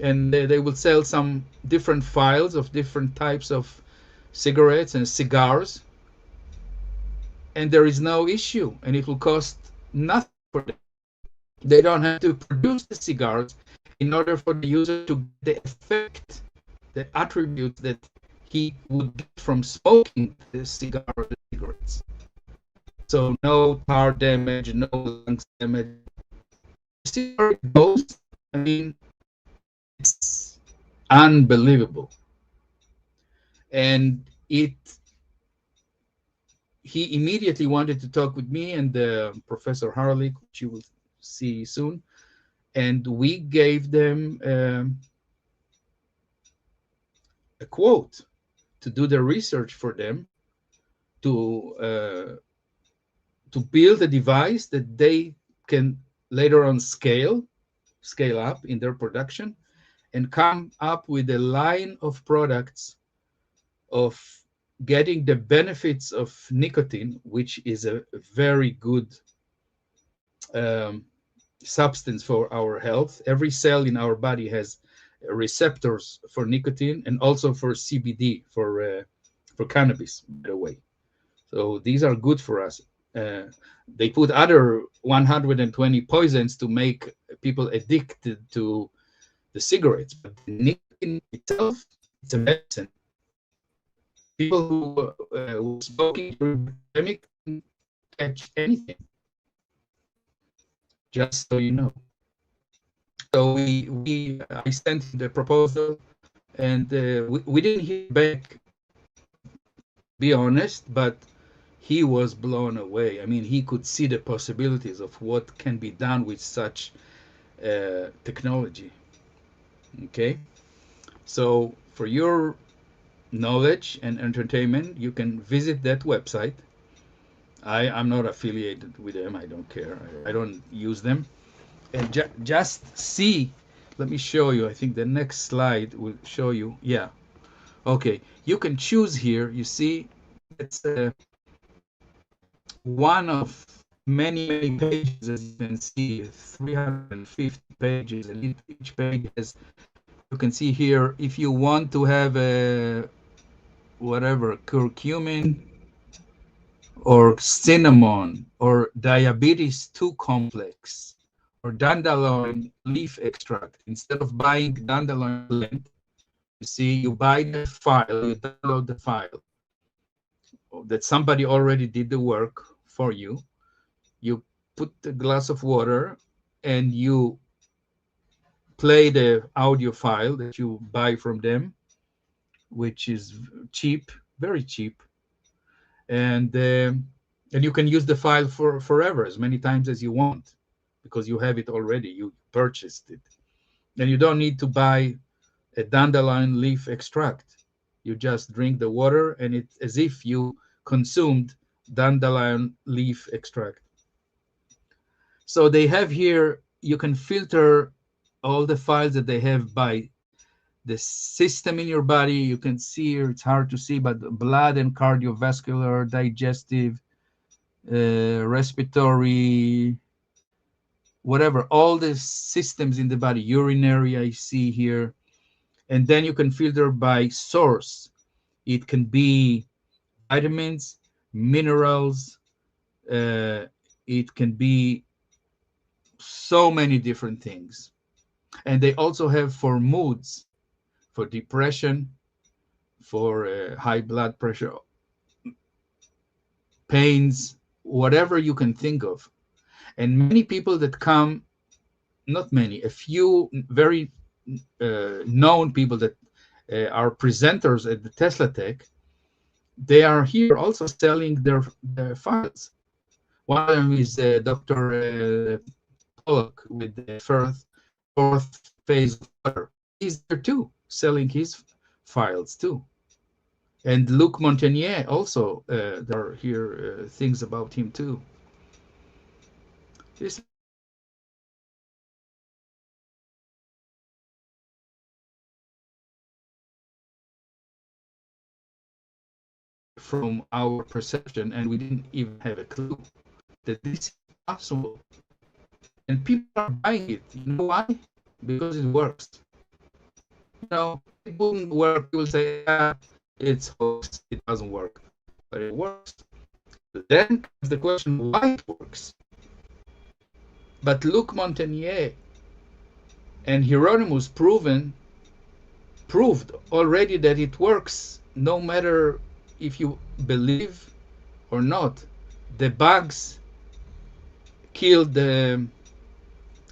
And they will sell some different files of different types of cigarettes and cigars. And there is no issue. And it will cost nothing for them. They don't have to produce the cigars in order for the user to get the effect, the attributes that he would get from smoking the cigar or the cigarettes. So no heart damage, no lungs damage. See where it goes? I mean, it's unbelievable. And he immediately wanted to talk with me and Professor Harlick, which you will see soon. And we gave them a quote to do the research for them to build a device that they can later on scale up in their production and come up with a line of products of getting the benefits of nicotine, which is a very good substance for our health. Every cell in our body has receptors for nicotine and also for CBD, for cannabis, by the way. So these are good for us. They put other 120 poisons to make people addicted to the cigarettes, but the nicotine itself, it's a medicine. People who were smoking during the pandemic didn't catch anything, just so you know. So I sent the proposal, and we didn't hear back, be honest, but he was blown away. I mean, he could see the possibilities of what can be done with such technology. Okay, so for your knowledge and entertainment, you can visit that website. I'm not affiliated with them. I don't care. I don't use them. And just see. Let me show you. I think the next slide will show you. Yeah. Okay. You can choose here. You see, it's one of many pages. As you can see, 350 pages, and each page has. You can see here if you want to have a whatever curcumin or cinnamon or diabetes 2 complex or dandelion leaf extract. Instead of buying dandelion plant, you see, you buy the file, you download the file that somebody already did the work for you. You put a glass of water and you play the audio file that you buy from them, which is cheap, very cheap. And you can use the file for forever, as many times as you want, because you have it already. You purchased it, and you don't need to buy a dandelion leaf extract. You just drink the water, and it's as if you consumed dandelion leaf extract. So they have here, you can filter all the files that they have by the system in your body. You can see here, it's hard to see, but blood and cardiovascular, digestive, respiratory, whatever, all the systems in the body, urinary, I see here. And then you can filter by source. It can be vitamins, minerals, it can be so many different things. And they also have for moods, for depression, for high blood pressure, pains, whatever you can think of. And many people that come, not many, a few very known people that are presenters at the Tesla Tech, they are here also selling their files. One of them is Dr. Pollock with the fourth phase of water. He's there too, selling his files too. And Luc Montagnier also, there are here things about him too. This from our perception, and we didn't even have a clue that this is possible. And people are buying it. You know why? Because it works. You know, it wouldn't work. People say, ah, it's hoax, it doesn't work. But it works. But then comes the question, why it works? But Luc Montagnier and Hieronymus proved already that it works, no matter if you believe or not. The bugs killed the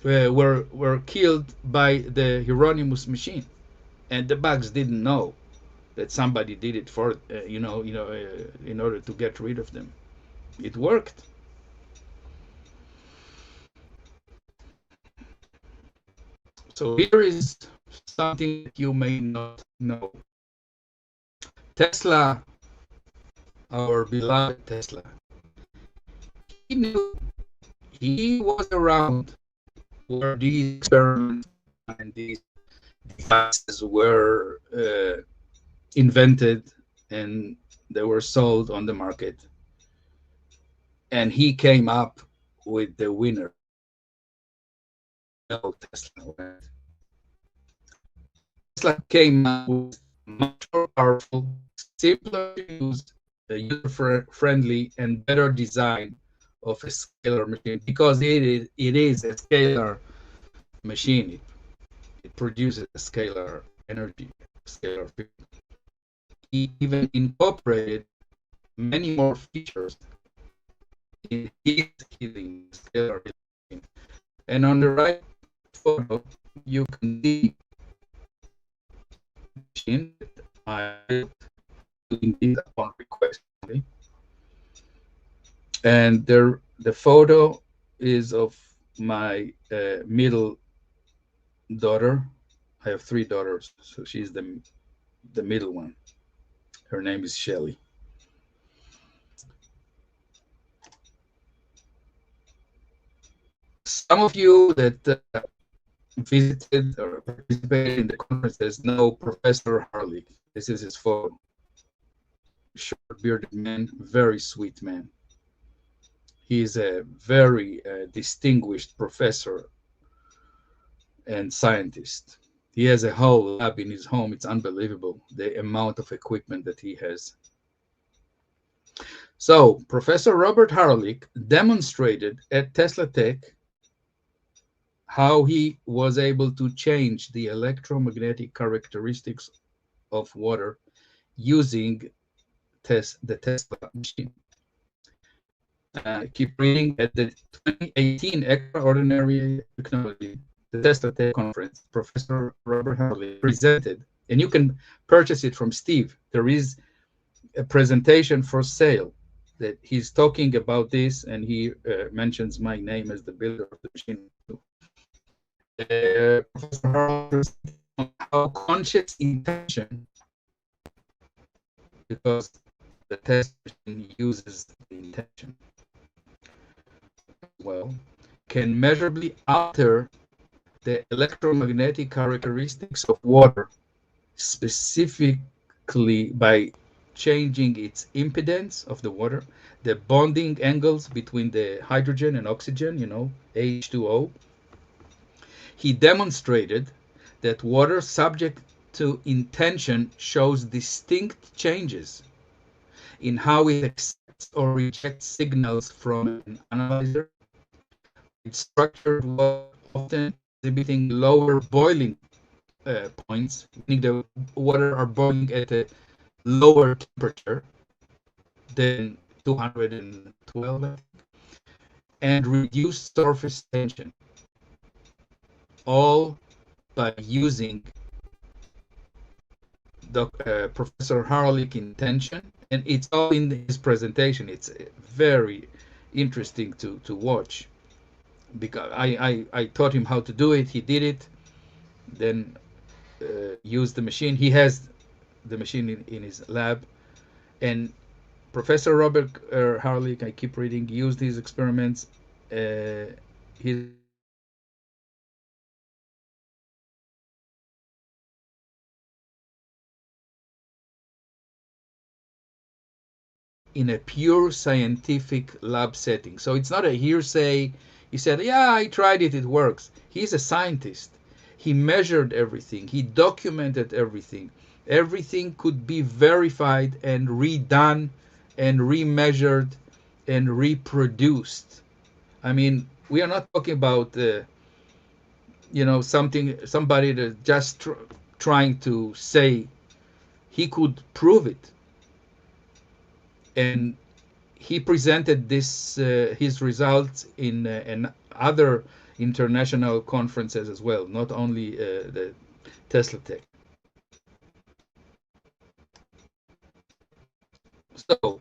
were killed by the Hieronymus machine, and the bugs didn't know that somebody did it for in order to get rid of them. It worked. So here is something that you may not know. Tesla, our beloved Tesla, he knew, he was around where these experiments and these devices were invented and they were sold on the market. And he came up with the winner. No, Tesla. Tesla came up with much more powerful, simpler to use, user-friendly, and better design of a scalar machine, because it is a scalar machine. It produces a scalar energy, scalar field. He even incorporated many more features in his healing, scalar healing. And on the right photo, you can see the machine that I built doing this upon request. And the photo is of my middle daughter. I have 3 daughters, so she's the middle one. Her name is Shelly. Some of you that visited or participated in the conferences know Professor Harley. This is his photo. Short bearded man, very sweet man. He is a very distinguished professor and scientist. He has a whole lab in his home. It's unbelievable, the amount of equipment that he has. So Professor Robert Harlick demonstrated at Tesla Tech how he was able to change the electromagnetic characteristics of water using the Tesla machine. Keep reading. At the 2018 Extraordinary Technology, the Tesla Tech Conference, Professor Robert Harley presented, and you can purchase it from Steve. There is a presentation for sale that he's talking about this, and he mentions my name as the builder of the machine. Professor Harley presented on how conscious intention, because the test machine uses the intention, well, can measurably alter the electromagnetic characteristics of water, specifically by changing its impedance of the water, the bonding angles between the hydrogen and oxygen, H2O. He demonstrated that water subject to intention shows distinct changes in how it accepts or rejects signals from an analyzer. With structured water often exhibiting lower boiling points, meaning the water are boiling at a lower temperature than 212, and reduced surface tension, all by using Professor Harlick intention, and it's all in his presentation. It's very interesting to watch, because I taught him how to do it. He did it, then used the machine. He has the machine in his lab, and Professor Robert Harlick, I keep reading, used these experiments. His in a pure scientific lab setting. So it's not a hearsay. He said, yeah, I tried it, it works. He's a scientist. He measured everything. He documented everything. Everything could be verified and redone and remeasured and reproduced. I mean, we are not talking about somebody that just trying to say. He could prove it, and he presented his results in other international conferences as well, not only the Tesla Tech. So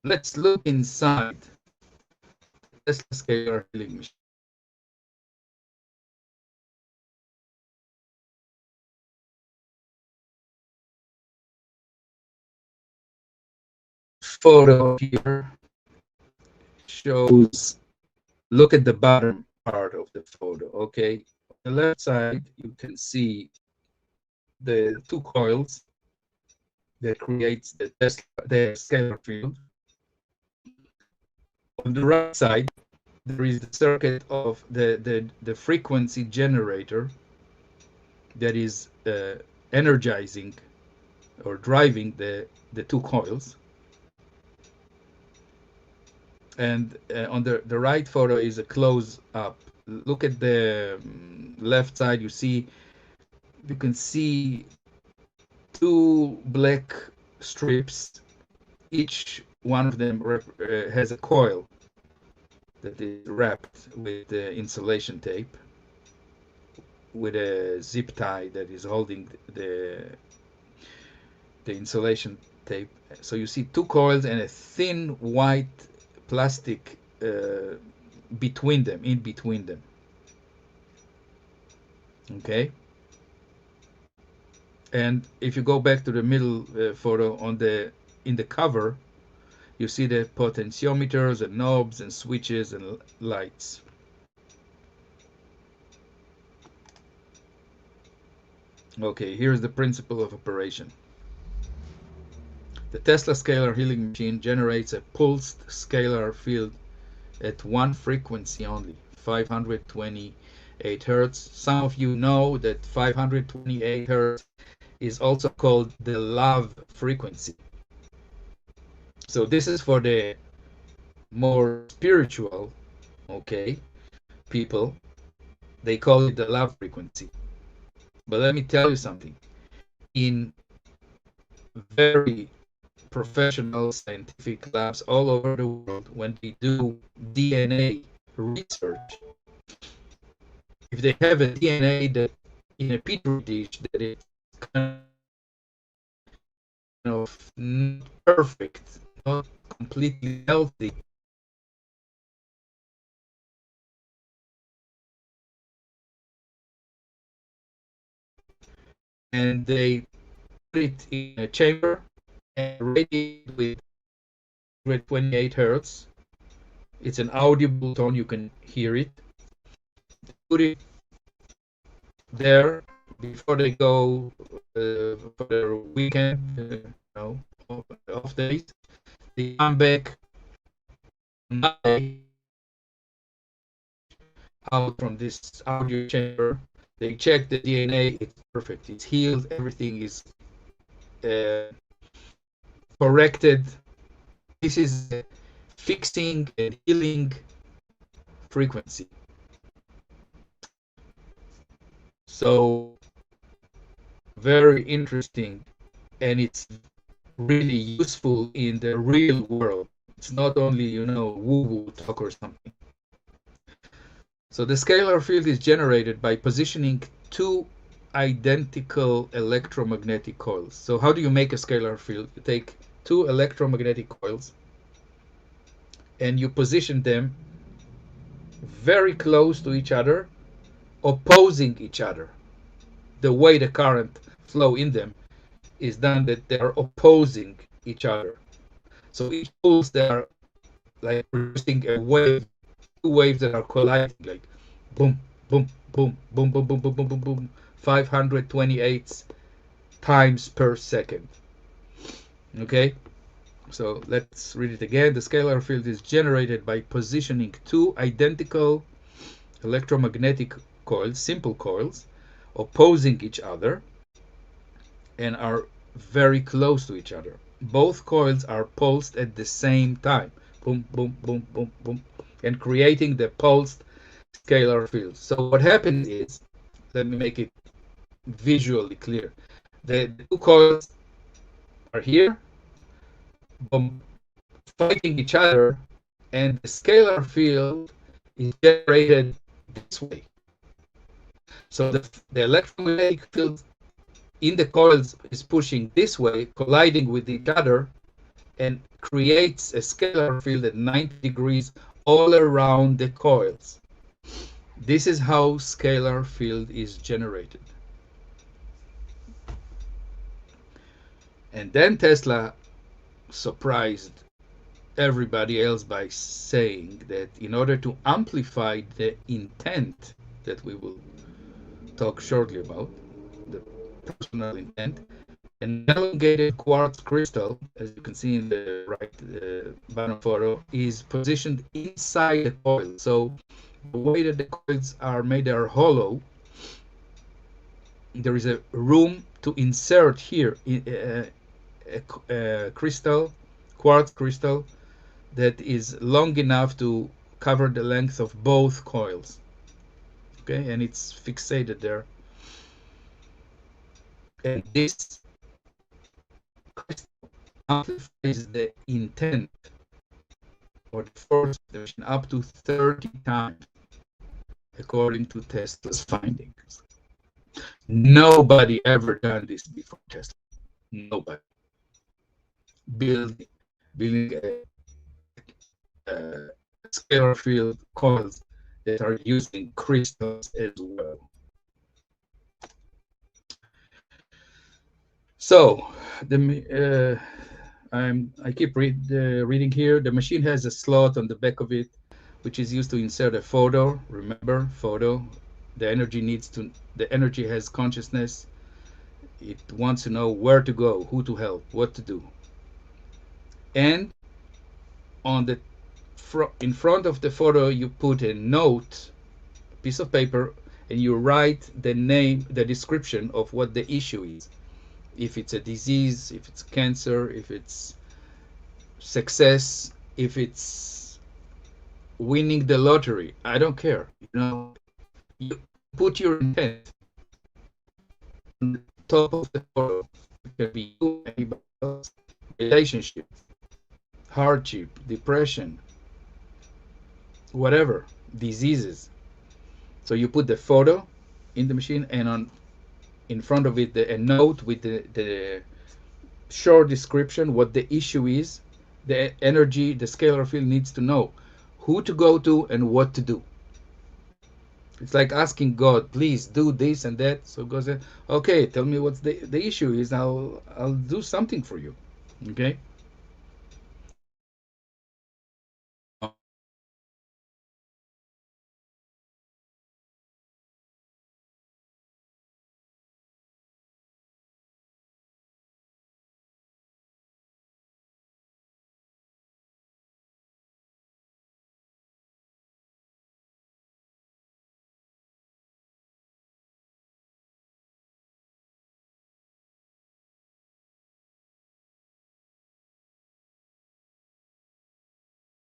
let's look inside Tesla Scalar Healing Machine. Photo here shows, look at the bottom part of the photo, okay? On the left side, you can see the two coils that creates the scalar field. On the right side, there is the circuit of the frequency generator that is energizing or driving the two coils. And on the right photo is a close up. Look at the left side. You can see two black strips. Each one of them has a coil that is wrapped with insulation tape, with a zip tie that is holding the insulation tape. So you see two coils and a thin white plastic in between them. Okay. And if you go back to the middle photo, in the cover, you see the potentiometers and knobs and switches and lights. Okay, here's the principle of operation. The Tesla Scalar Healing Machine generates a pulsed scalar field at one frequency only, 528 Hertz. Some of you know that 528 Hertz is also called the love frequency. So this is for the more spiritual, okay, people. They call it the love frequency. But let me tell you something. In very professional scientific labs all over the world, when they do DNA research, if they have a DNA that in a petri dish that is kind of not perfect, not completely healthy, and they put it in a chamber and radiate with 128 hertz. It's an audible tone, you can hear it. Put it there before they go for their weekend, off days. They come back Monday out from this audio chamber. They check the DNA. It's perfect. It's healed. Everything is corrected. This is a fixing and healing frequency. So very interesting, and it's really useful in the real world. It's not only, woo-woo talk or something. So the scalar field is generated by positioning two identical electromagnetic coils. So how do you make a scalar field? You take two electromagnetic coils and you position them very close to each other, opposing each other. The way the current flow in them is done that they are opposing each other. So each pulse, they are like producing a wave, two waves that are colliding, like boom, boom, boom, boom, boom, boom, boom, boom, boom, boom, 528 times per second. Okay, so let's read it again. The scalar field is generated by positioning two identical electromagnetic coils, simple coils, opposing each other and are very close to each other. Both coils are pulsed at the same time. Boom, boom, boom, boom, boom, and creating the pulsed scalar field. So what happens is, let me make it visually clear. The two coils are here, boom, fighting each other, and the scalar field is generated this way. So the electromagnetic field in the coils is pushing this way, colliding with each other, and creates a scalar field at 90 degrees all around the coils. This is how scalar field is generated. And then Tesla surprised everybody else by saying that in order to amplify the intent that we will talk shortly about, the personal intent, an elongated quartz crystal, as you can see in the right bottom photo, is positioned inside the coil. So the way that the coils are made, they are hollow. There is a room to insert here a crystal, quartz crystal, that is long enough to cover the length of both coils. Okay, and it's fixated there. And this crystal amplifies the intent or the force dimension up to 30 times, according to Tesla's findings. Nobody ever done this before Tesla. Nobody. Building a scalar field coils that are using crystals as well. So I keep reading here. The machine has a slot on the back of it, which is used to insert a photo. Remember, photo. The energy has consciousness. It wants to know where to go, who to help, what to do. And on the in front of the photo, you put a note, a piece of paper, and you write the name, the description of what the issue is. If it's a disease, if it's cancer, if it's success, if it's winning the lottery, I don't care. You put your intent on the top of the photo. It can be you, anybody else, relationship, hardship, depression, whatever, diseases. So you put the photo in the machine, and in front of it a note with the short description, what the issue is. The energy, the scalar field needs to know who to go to and what to do. It's like asking God, please do this and that. So God said, okay, tell me what the issue is. I'll do something for you. Okay.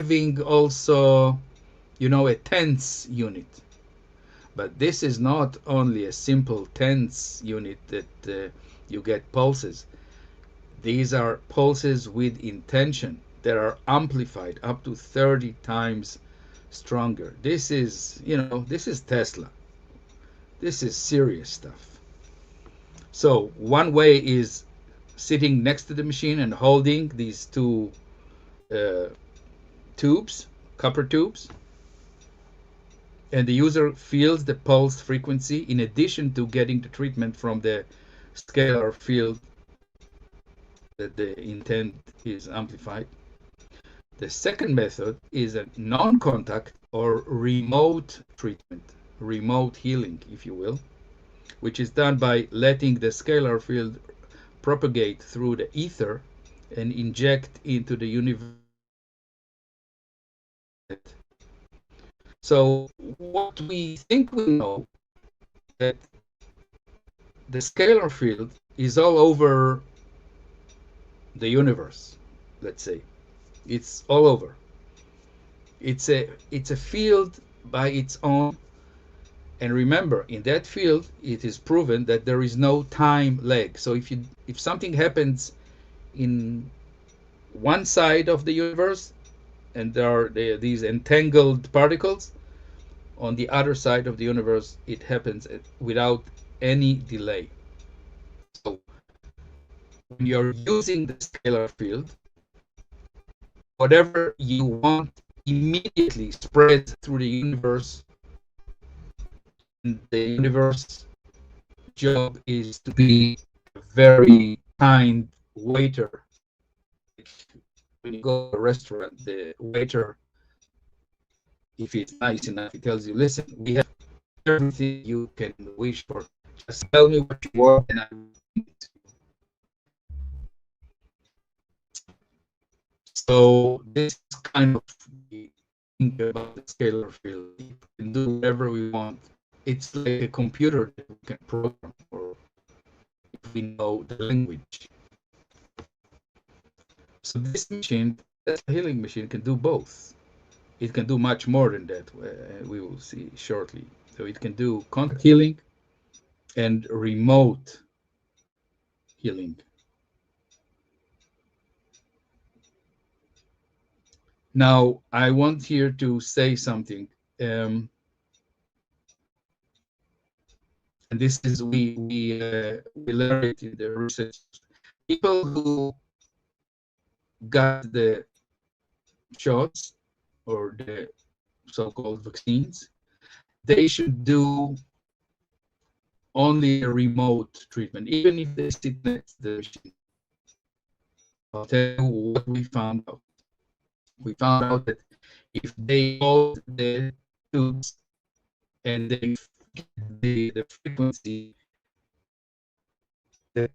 having also, a tense unit. But this is not only a simple tense unit that you get pulses. These are pulses with intention that are amplified up to 30 times stronger. This is Tesla. This is serious stuff. So one way is sitting next to the machine and holding these two uh, tubes, copper tubes, and the user feels the pulse frequency in addition to getting the treatment from the scalar field that the intent is amplified. The second method is a non-contact or remote treatment, remote healing, if you will, which is done by letting the scalar field propagate through the ether and inject into the universe. So what we think we know, that the scalar field is all over the universe, let's say. It's all over. It's a field by its own. And remember, in that field, it is proven that there is no time lag. So if something happens in one side of the universe, and there are these entangled particles, on the other side of the universe, it happens without any delay. So when you're using the scalar field, whatever you want immediately spreads through the universe, and the universe job is to be a very kind waiter. When you go to a restaurant, the waiter, if it's nice enough, he tells you, listen, we have everything you can wish for. Just tell me what you want and I will bring it to you. So this is kind of the thing about the scalar field. We can do whatever we want. It's like a computer that we can program, or if we know the language. So this machine, that healing machine, can do both. It can do much more than that. We will see shortly. So it can do contact healing and remote healing. Now, I want here to say something, and this is we learned it in the research. People who got the shots or the so-called vaccines, they should do only a remote treatment, even if they sit next to the machine. I'll tell you what we found out. We found out that if they hold the tubes and they get the frequency, the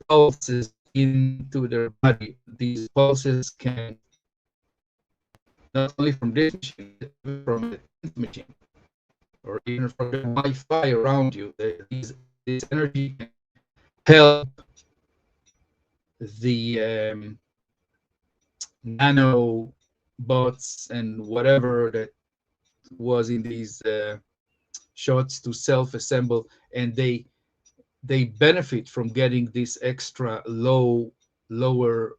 pulses into their body, these pulses can, not only from this machine, but from the machine, or even from the Wi-Fi around you, this energy can help the nanobots and whatever that was in these shots to self-assemble, and they benefit from getting this extra lower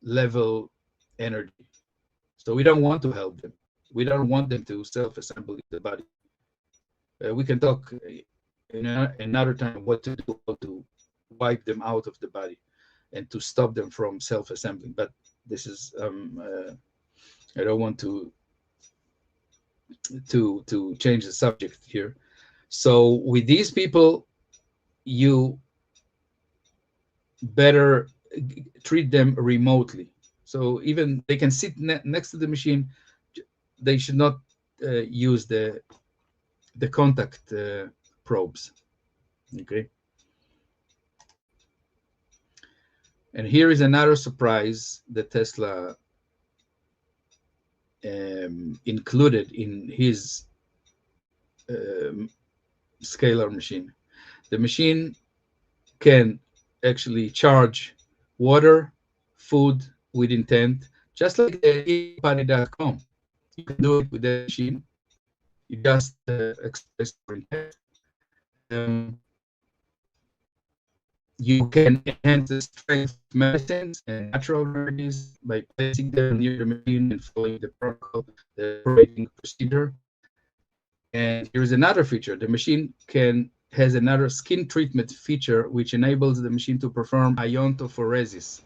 level energy. So we don't want to help them. We don't want them to self-assemble in the body. We can talk in another time what to do, how to wipe them out of the body and to stop them from self-assembling. But this is I don't want to change the subject here. So with these people, you better treat them remotely. So even they can sit next to the machine, they should not use the contact probes. Okay. And here is another surprise that Tesla included in his scalar machine. The machine can actually charge water, food with intent just like the eParty.com. You can do it with that machine. You just express your intent. You can enhance the strength of medicines and natural remedies by placing them near the machine and following the protocol, the operating procedure. And here's another feature. The machine has another skin treatment feature, which enables the machine to perform Iontophoresis,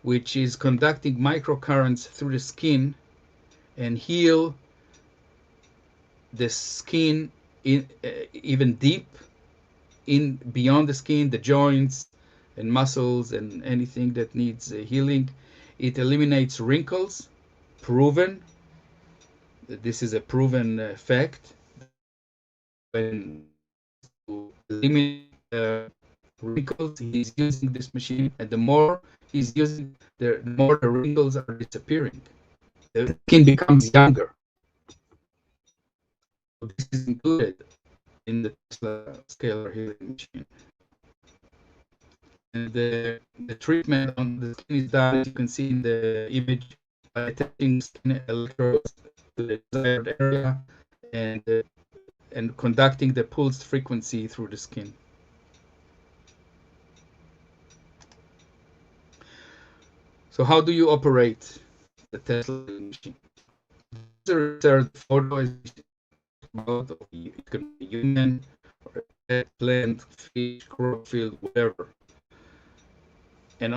which is conducting microcurrents through the skin and heal the skin even deep in beyond the skin, the joints and muscles and anything that needs healing. It eliminates wrinkles, proven. This is a proven fact. When to eliminate wrinkles, he's using this machine, and the more he's using, the more the wrinkles are disappearing. The skin becomes younger. So this is included in the Tesla Scalar Healing Machine. And the treatment on the skin is done, as you can see in the image, by attaching skin electrodes to the desired area and conducting the pulsed frequency through the skin. So how do you operate the Tesla machine? This is a third photo, as about, it can be human or a pet, plant, fish, crop field, whatever. And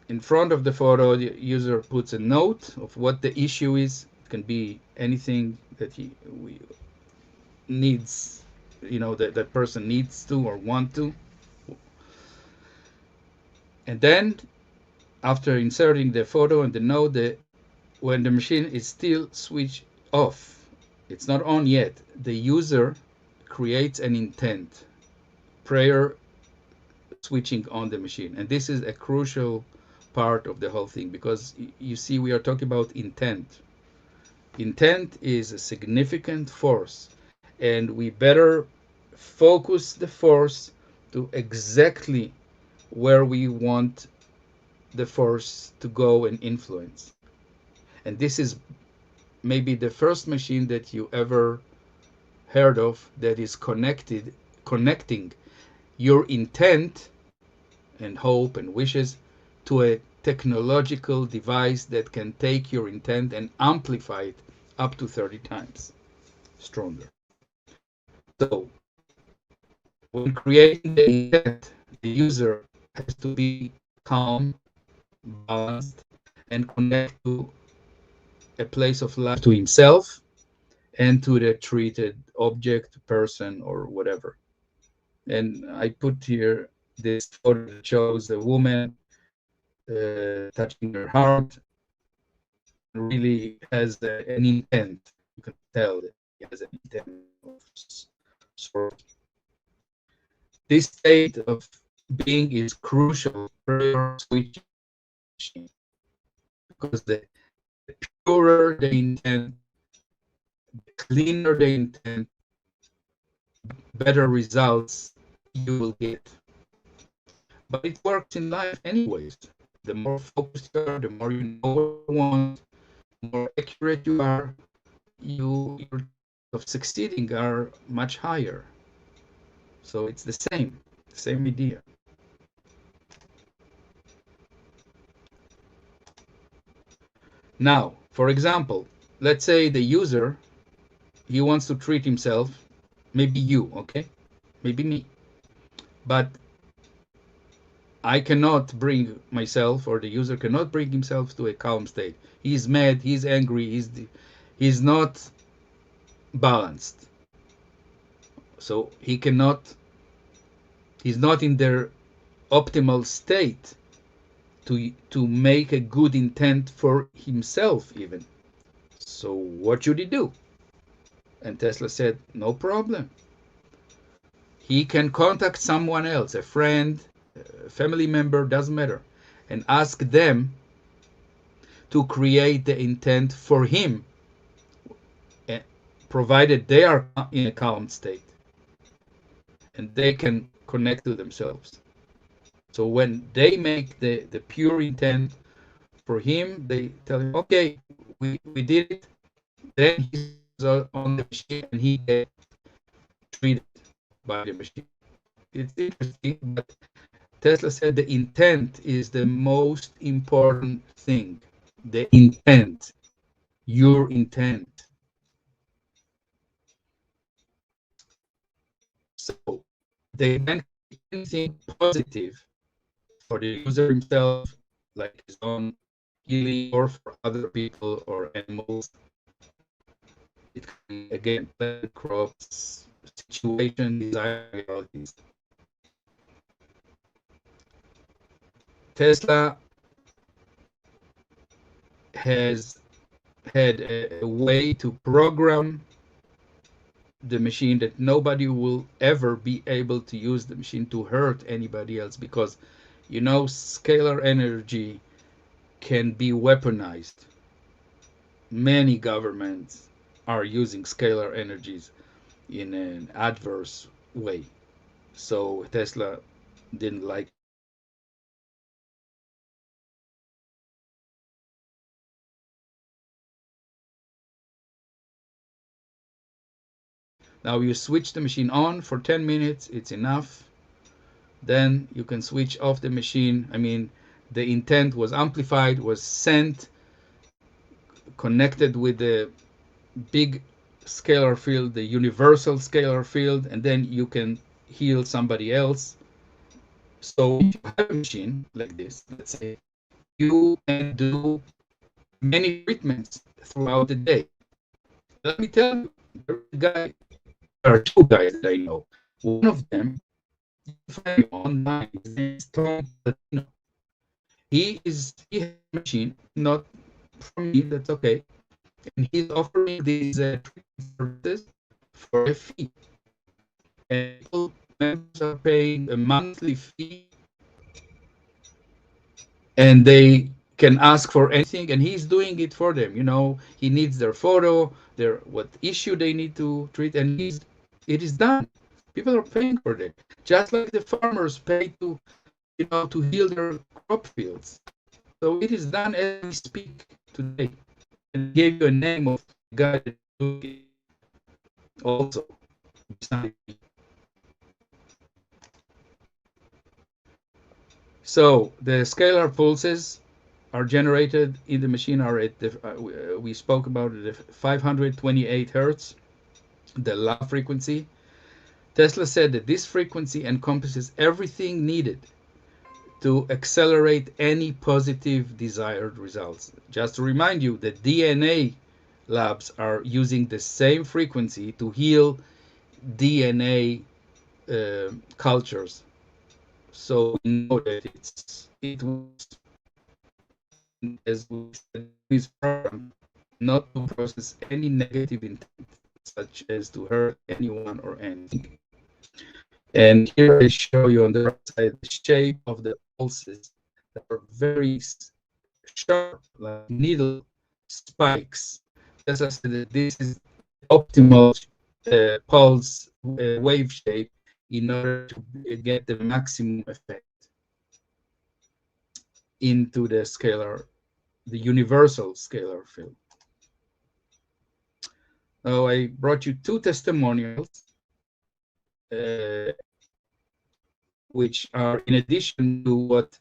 in front of the photo, the user puts a note of what the issue is. It can be anything that he needs, that person needs to or want to. And then after inserting the photo and the note, when the machine is still switched off, it's not on yet, the user creates an intent prior switching on the machine. And this is a crucial part of the whole thing, because you see, we are talking about intent. Intent is a significant force, and we better focus the force to exactly where we want the force to go and influence. And this is maybe the first machine that you ever heard of that is connecting your intent and hope and wishes to a technological device that can take your intent and amplify it up to 30 times stronger. So when creating the intent, the user has to be calm, balanced, and connect to a place of love to himself and to the treated object, person, or whatever. And I put here this photo that shows a woman touching her heart, really has an intent. You can tell that he has an intent of sort. This state of being is crucial for switching, because the purer the intent, the cleaner the intent, better results you will get. But it works in life anyways. The more focused you are, the more you know what you want, the more accurate you are, your chances of succeeding are much higher. So it's the same idea. Now, for example, let's say the user, he wants to treat himself, maybe you, okay? Maybe me. But I cannot bring myself, or the user cannot bring himself to a calm state. He's mad, he's angry, he's not balanced. So he's not in their optimal state to make a good intent for himself even. So what should he do? And Tesla said, no problem. He can contact someone else, a friend, a family member, doesn't matter, and ask them to create the intent for him, provided they are in a calm state and they can connect to themselves. So when they make the pure intent for him, they tell him, okay, we did it. Then he goes on the machine and he gets treated by the machine. It's interesting, but Tesla said the intent is the most important thing. The intent, your intent. So they then create anything positive for the user himself, like his own healing, or for other people or animals. It can be, again, plant, crops, situation, desire, realities. Tesla has had a way to program the machine that nobody will ever be able to use the machine to hurt anybody else, because scalar energy can be weaponized. Many governments are using scalar energies in an adverse way. So Tesla didn't like. Now you switch the machine on for 10 minutes, it's enough. Then you can switch off the machine. I mean, the intent was amplified, was sent, connected with the big scalar field, the universal scalar field, and then you can heal somebody else. So if you have a machine like this, let's say, you can do many treatments throughout the day. Let me tell you, there are two guys that I know. One of them, you can find him online. His name is Tom Latino. He has a machine, not from me, that's okay. And he's offering these treatment services for a fee. And people, members are paying a monthly fee, and they can ask for anything, and he's doing it for them. He needs their photo, their what issue they need to treat, and it is done. People are paying for that, just like the farmers pay to heal their crop fields. So it is done as we speak today. And I gave you a name of the guy that is doing it also beside me. So the scalar pulses are generated in the machine are at we spoke about the 528 hertz, the low frequency. Tesla said that this frequency encompasses everything needed to accelerate any positive desired results. Just to remind you that DNA labs are using the same frequency to heal DNA cultures. So we know that it was, as we said, this program not to process any negative intent, such as to hurt anyone or anything. And here I show you on the right side the shape of the pulses that are very sharp, like needle spikes. As I said, that this is optimal pulse wave shape in order to get the maximum effect into the universal scalar field. Now I brought you two testimonials, which are in addition to what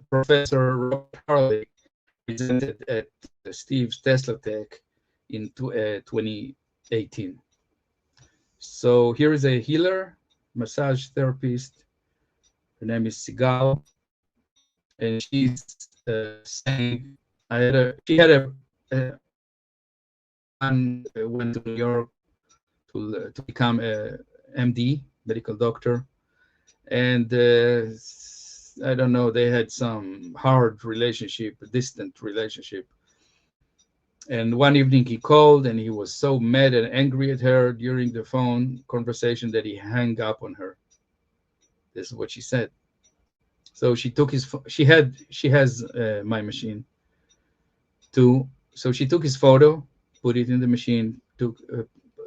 Professor Robert Harley presented at Steve's Tesla Tech in 2018. So here is a healer, massage therapist. Her name is Sigal, and she's saying, she had a went to New York to become a MD, medical doctor, and I don't know, they had some hard relationship, distant relationship. And one evening he called and he was so mad and angry at her during the phone conversation that he hung up on her. This is what she said. So she took she has my machine too. So she took his photo, put it in the machine,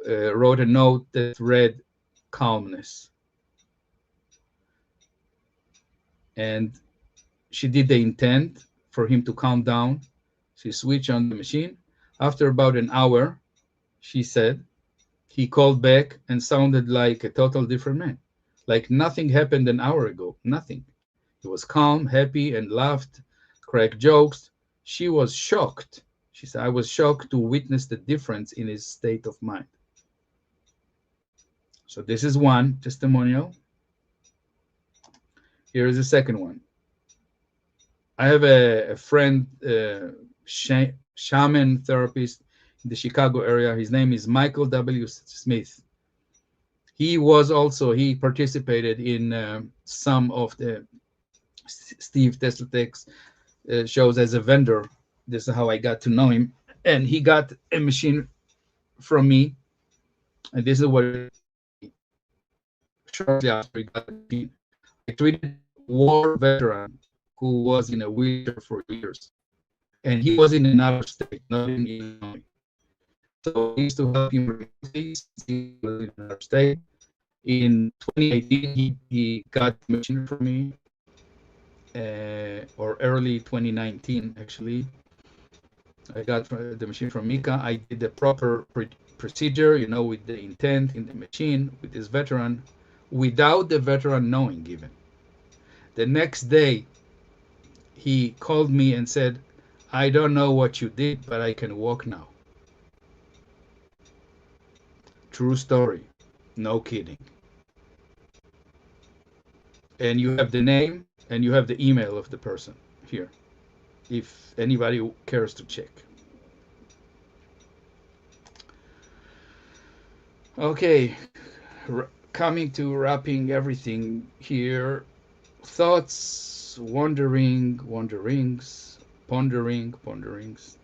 wrote a note that read calmness. And she did the intent for him to calm down. She switched on the machine. After about an hour, she said, he called back and sounded like a total different man. Like nothing happened an hour ago. Nothing. He was calm, happy, and laughed, cracked jokes. She was shocked. She said, I was shocked to witness the difference in his state of mind. So this is one testimonial. Here is the second one. I have a friend, shaman therapist in the Chicago area. His name is Michael W. Smith. He participated in some of the Steve Teslatek's shows as a vendor. This is how I got to know him. And he got a machine from me. And this is what shortly after he got the machine. I treated a war veteran who was in a wheelchair for years. And he was in another state, not in Illinois. So I used to help him remotely since he was in another state. In 2018, he got the machine from me, or early 2019, actually. I got the machine from Micha. I did the proper procedure, with the intent in the machine with this veteran, without the veteran knowing even. The next day, he called me and said, I don't know what you did, but I can walk now. True story. No kidding. And you have the name and you have the email of the person here, if anybody cares to check. Okay, coming to wrapping everything here. Thoughts, wanderings, ponderings.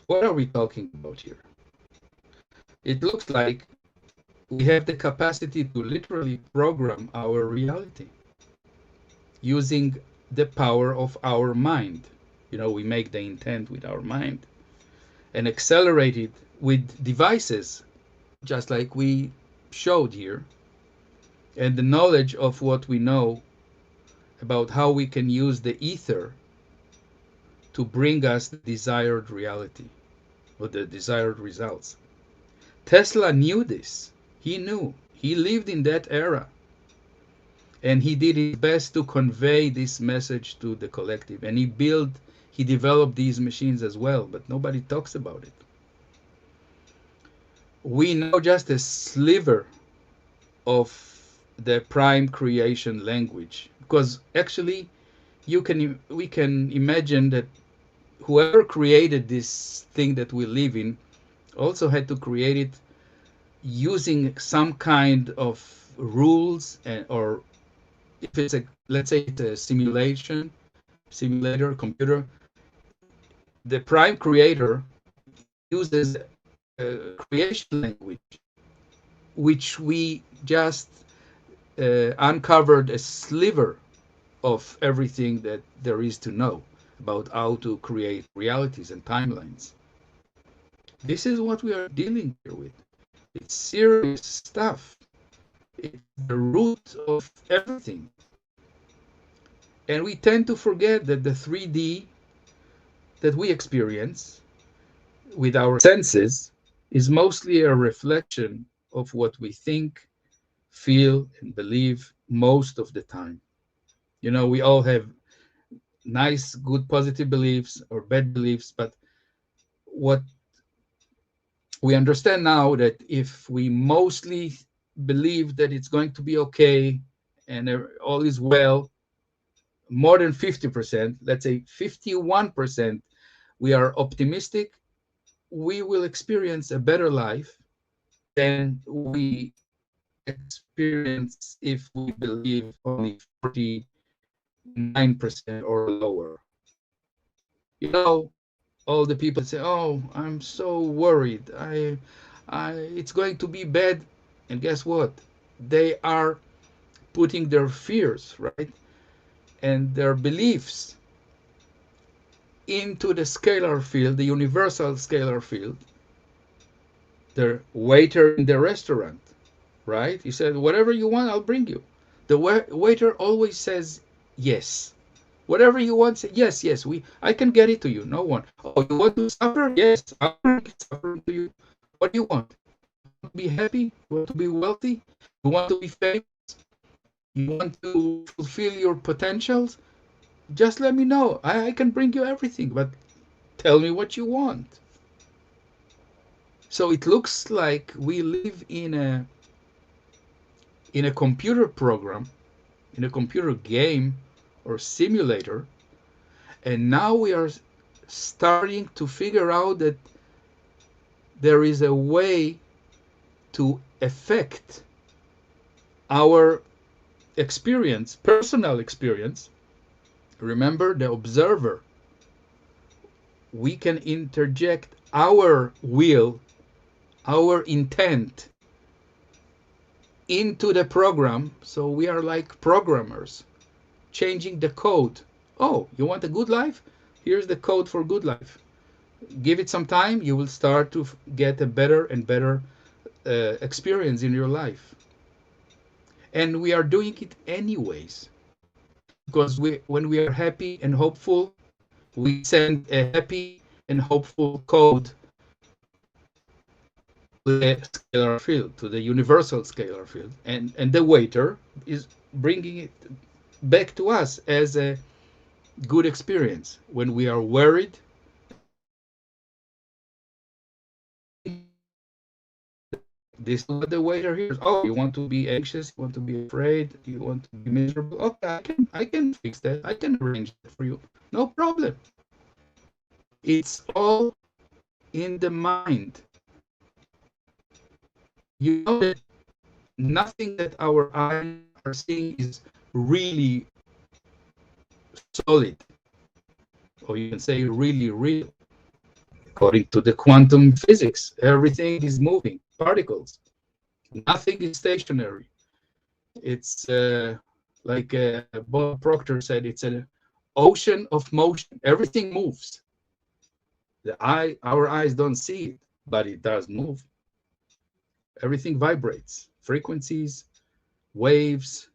What are we talking about here? It looks like we have the capacity to literally program our reality using the power of our mind. We make the intent with our mind and accelerate it with devices, just like we showed here, and the knowledge of what we know about how we can use the ether to bring us the desired reality or the desired results. Tesla knew this. He knew. He lived in that era. And he did his best to convey this message to the collective. And he developed these machines as well, but nobody talks about it. We know just a sliver of the prime creation language, because actually we can imagine that whoever created this thing that we live in also had to create it using some kind of rules, or if it's let's say it's a simulator computer, the prime creator uses a creation language, which we just uncovered a sliver of everything that there is to know about how to create realities and timelines. This is what we are dealing here with. It's serious stuff. It's the root of everything. And we tend to forget that the 3D that we experience with our senses is mostly a reflection of what we think, feel, and believe most of the time. We all have nice, good, positive beliefs or bad beliefs, but what we understand now that if we mostly believe that it's going to be okay and all is well, more than 50%, let's say 51%, we are optimistic, we will experience a better life than we experience if we believe only 49% or lower. All the people say, oh, I'm so worried, it's going to be bad. And guess what? They are putting their fears, right, and their beliefs into the scalar field, the universal scalar field. The waiter in the restaurant, right? He said, whatever you want, I'll bring you. The waiter always says yes. Whatever you want, say, yes, yes, I can get it to you. No one. Oh, you want to suffer? Yes, I'll bring suffering to you. What do you want? You want to be happy? You want to be wealthy? You want to be famous? You want to fulfill your potentials? Just let me know. I can bring you everything, but tell me what you want. So it looks like we live in a computer program, in a computer game or simulator, and now we are starting to figure out that there is a way to affect our experience, personal experience. Remember, the observer. We can interject our will, our intent into the program. So we are like programmers, changing the code. Oh, you want a good life? Here's the code for good life. Give it some time, you will start to get a better and better experience in your life. And we are doing it anyways, because when we are happy and hopeful, we send a happy and hopeful code to the scalar field, to the universal scalar field, and the waiter is bringing it back to us as a good experience. When we are worried, this is what the waiter hears. Oh, you want to be anxious, you want to be afraid, you want to be miserable. Okay, I can fix that. I can arrange that for you. No problem. It's all in the mind. You know that nothing that our eyes are seeing is really solid, or you can say really real. According to the quantum physics, everything is moving, particles. Nothing is stationary. It's like Bob Proctor said, it's an ocean of motion. Everything moves. Our eyes don't see it, but it does move. Everything vibrates, frequencies, waves.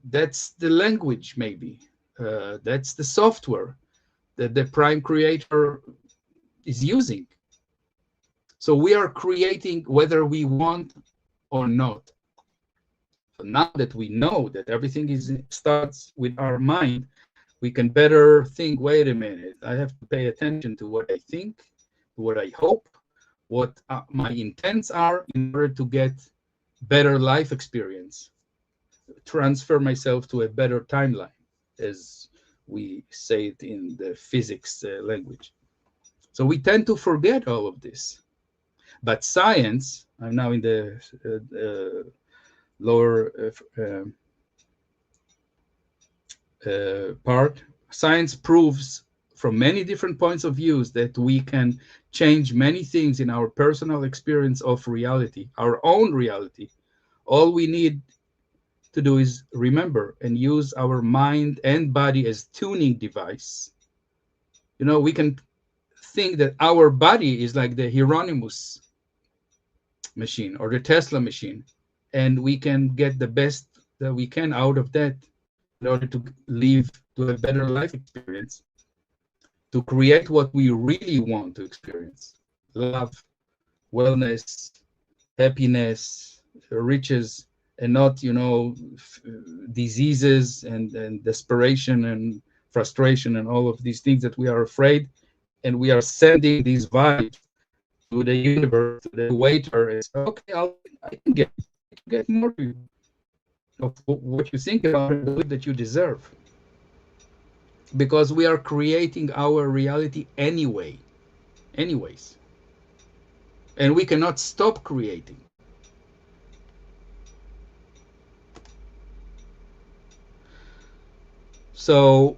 That's the language, maybe. That's the software that the prime creator is using. So we are creating whether we want or not. So now that we know that everything starts with our mind, we can better think, wait a minute, I have to pay attention to what I think, what I hope, what my intents are in order to get better life experience, transfer myself to a better timeline, as we say it in the physics language. So we tend to forget all of this. But science, I'm now in the lower part, science proves from many different points of views that we can change many things in our personal experience of reality, our own reality. All we need to do is remember and use our mind and body as tuning device. You know, we can think that our body is like the Hieronymus machine or the Tesla machine, and we can get the best that we can out of that in order to live to a better life experience, to create what we really want to experience: love, wellness, happiness, riches, and not, diseases and desperation and frustration and all of these things that we are afraid. And we are sending these vibes to the universe, to the waiter, and say, okay, I can get more to you of what you think about and believe that you deserve. Because we are creating our reality anyways. And we cannot stop creating. So,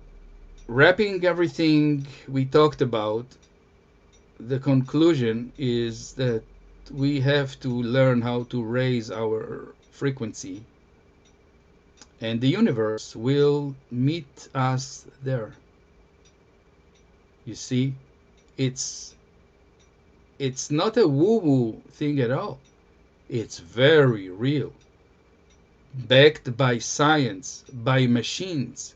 wrapping everything we talked about, the conclusion is that we have to learn how to raise our frequency, and the universe will meet us there. You see, it's it's not a woo-woo thing at all. It's very real, backed by science, by machines,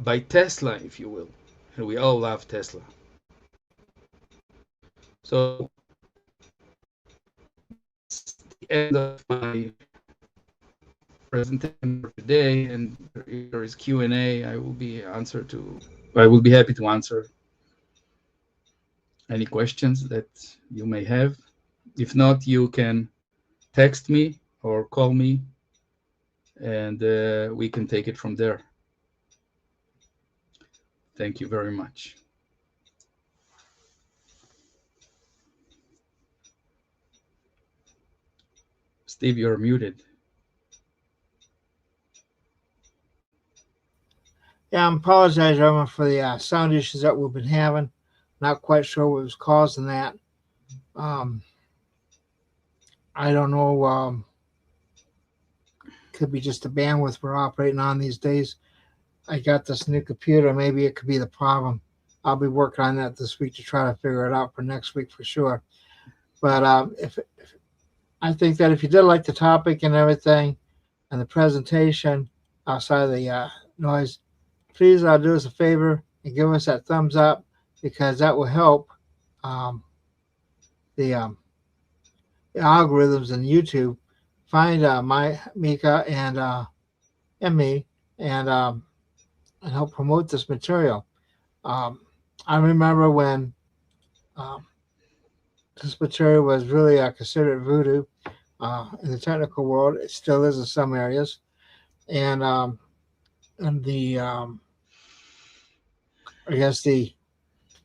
by Tesla, if you will. And we all love Tesla. So that's the end of my presentation for today. And if there is Q&A, I will be happy to answer any questions that you may have. If not, you can text me or call me, and we can take it from there. Thank you very much. Steve, you're muted. Yeah, I apologize, everyone, for the sound issues that we've been having. Not quite sure what was causing that. Um, I don't know. Could be just the bandwidth we're operating on these days. I got this new computer. Maybe it could be the problem. I'll be working on that this week to try to figure it out for next week for sure. But if I think that if you did like the topic and everything and the presentation outside of the noise, please do us a favor and give us that thumbs up because that will help um, the, the algorithms in YouTube find my Micha and me and help promote this material. Um, I remember when um, this material was really considered voodoo in the technical world. It still is in some areas, and the I guess the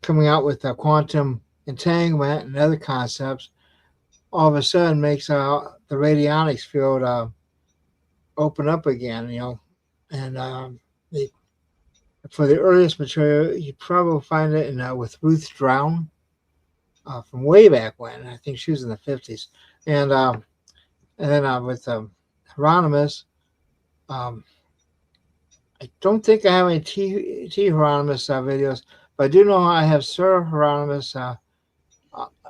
coming out with quantum entanglement and other concepts all of a sudden makes the radionics field open up again. And the, for the earliest material, you probably find it in with Ruth Drown from way back when. I think she was in the 50s, and then with Hieronymus. Um, I don't think I have any T Hieronymus videos, but I do know I have Sir Hieronymus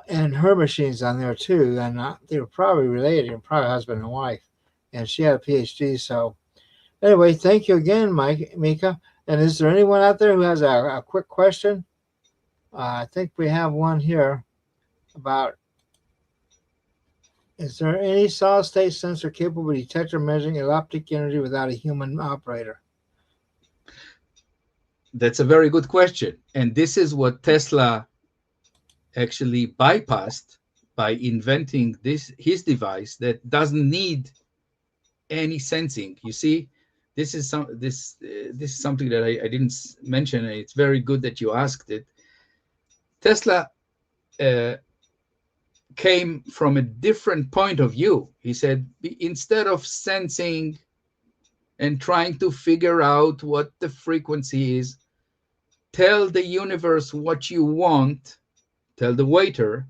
and her machines on there too, and they were probably related, and probably husband and wife, and she had a PhD. So anyway, thank you again, Micha. And is there anyone out there who has a quick question? I think we have one here about: is there any solid state sensor capable of detecting or measuring electric energy without a human operator? That's a very good question. And this is what Tesla actually bypassed by inventing his device that doesn't need any sensing. You see, this is something that I didn't mention, and it's very good that you asked it. Tesla came from a different point of view. He said, instead of sensing and trying to figure out what the frequency is, tell the universe what you want, tell the waiter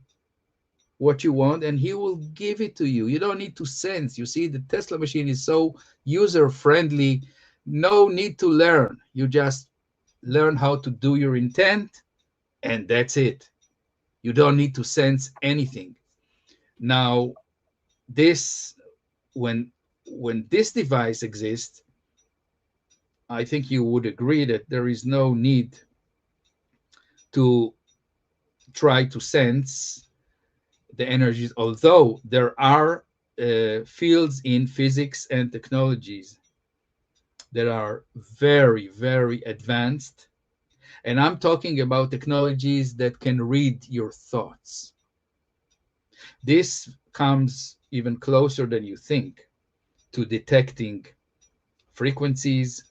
what you want, and he will give it to you. You don't need to sense. You see, the Tesla machine is so user-friendly, no need to learn. You just learn how to do your intent, and that's it. You don't need to sense anything. Now, this, when this device exists, I think you would agree that there is no need to try to sense the energies, although there are fields in physics and technologies that are very, very advanced. And I'm talking about technologies that can read your thoughts. This comes even closer than you think to detecting frequencies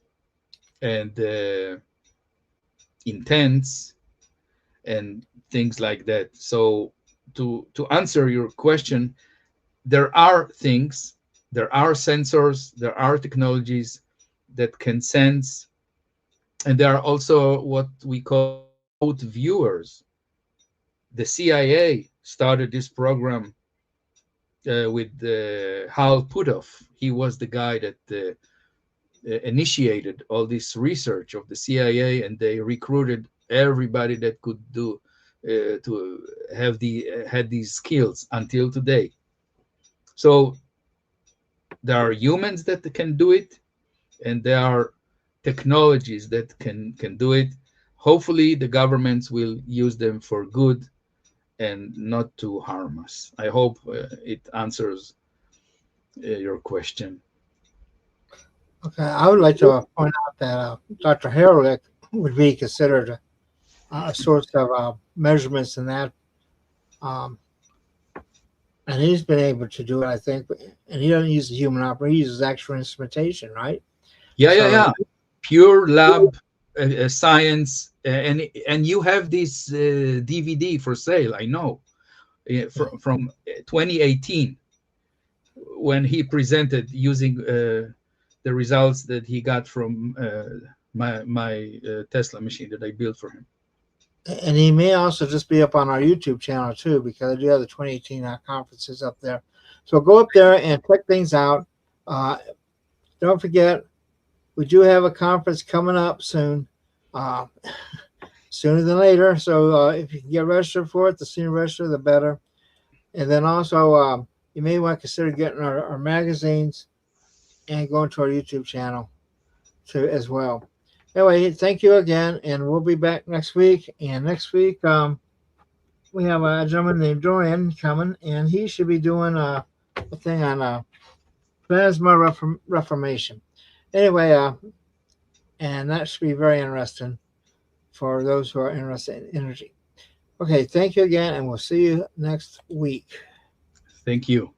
and intents and things like that. So to answer your question, there are things, there are sensors, there are technologies that can sense, and there are also what we call remote viewers. The CIA started this program with Hal Puthoff. He was the guy that initiated all this research of the CIA, and they recruited everybody that could do to have had these skills until today. So there are humans that can do it, and there are technologies that can do it. Hopefully, the governments will use them for good and not to harm us. I hope it answers your question. Okay, I would like to point out that Dr. Herlick would be considered a source of measurements in that, um, and he's been able to do it, I think. And he doesn't use the human operator; he uses actual instrumentation, right? Yeah, yeah, So, yeah. Pure lab science, and you have this DVD for sale. I know from 2018 when he presented using the results that he got from my Tesla machine that I built for him. and he may also just be up on our YouTube channel too, because I do have the 2018 conferences up there. So go up there and check things out. Uh, don't forget, we do have a conference coming up soon, uh, sooner than later. So if you can get registered for it, the sooner register, the better. And then also, you may want to consider getting our magazines and going to our YouTube channel too as well. Anyway, thank you again, and we'll be back next week. And next week, we have a gentleman named Dorian coming, and he should be doing a thing on plasma reformation. Anyway, and that should be very interesting for those who are interested in energy. Okay, thank you again, and we'll see you next week. Thank you.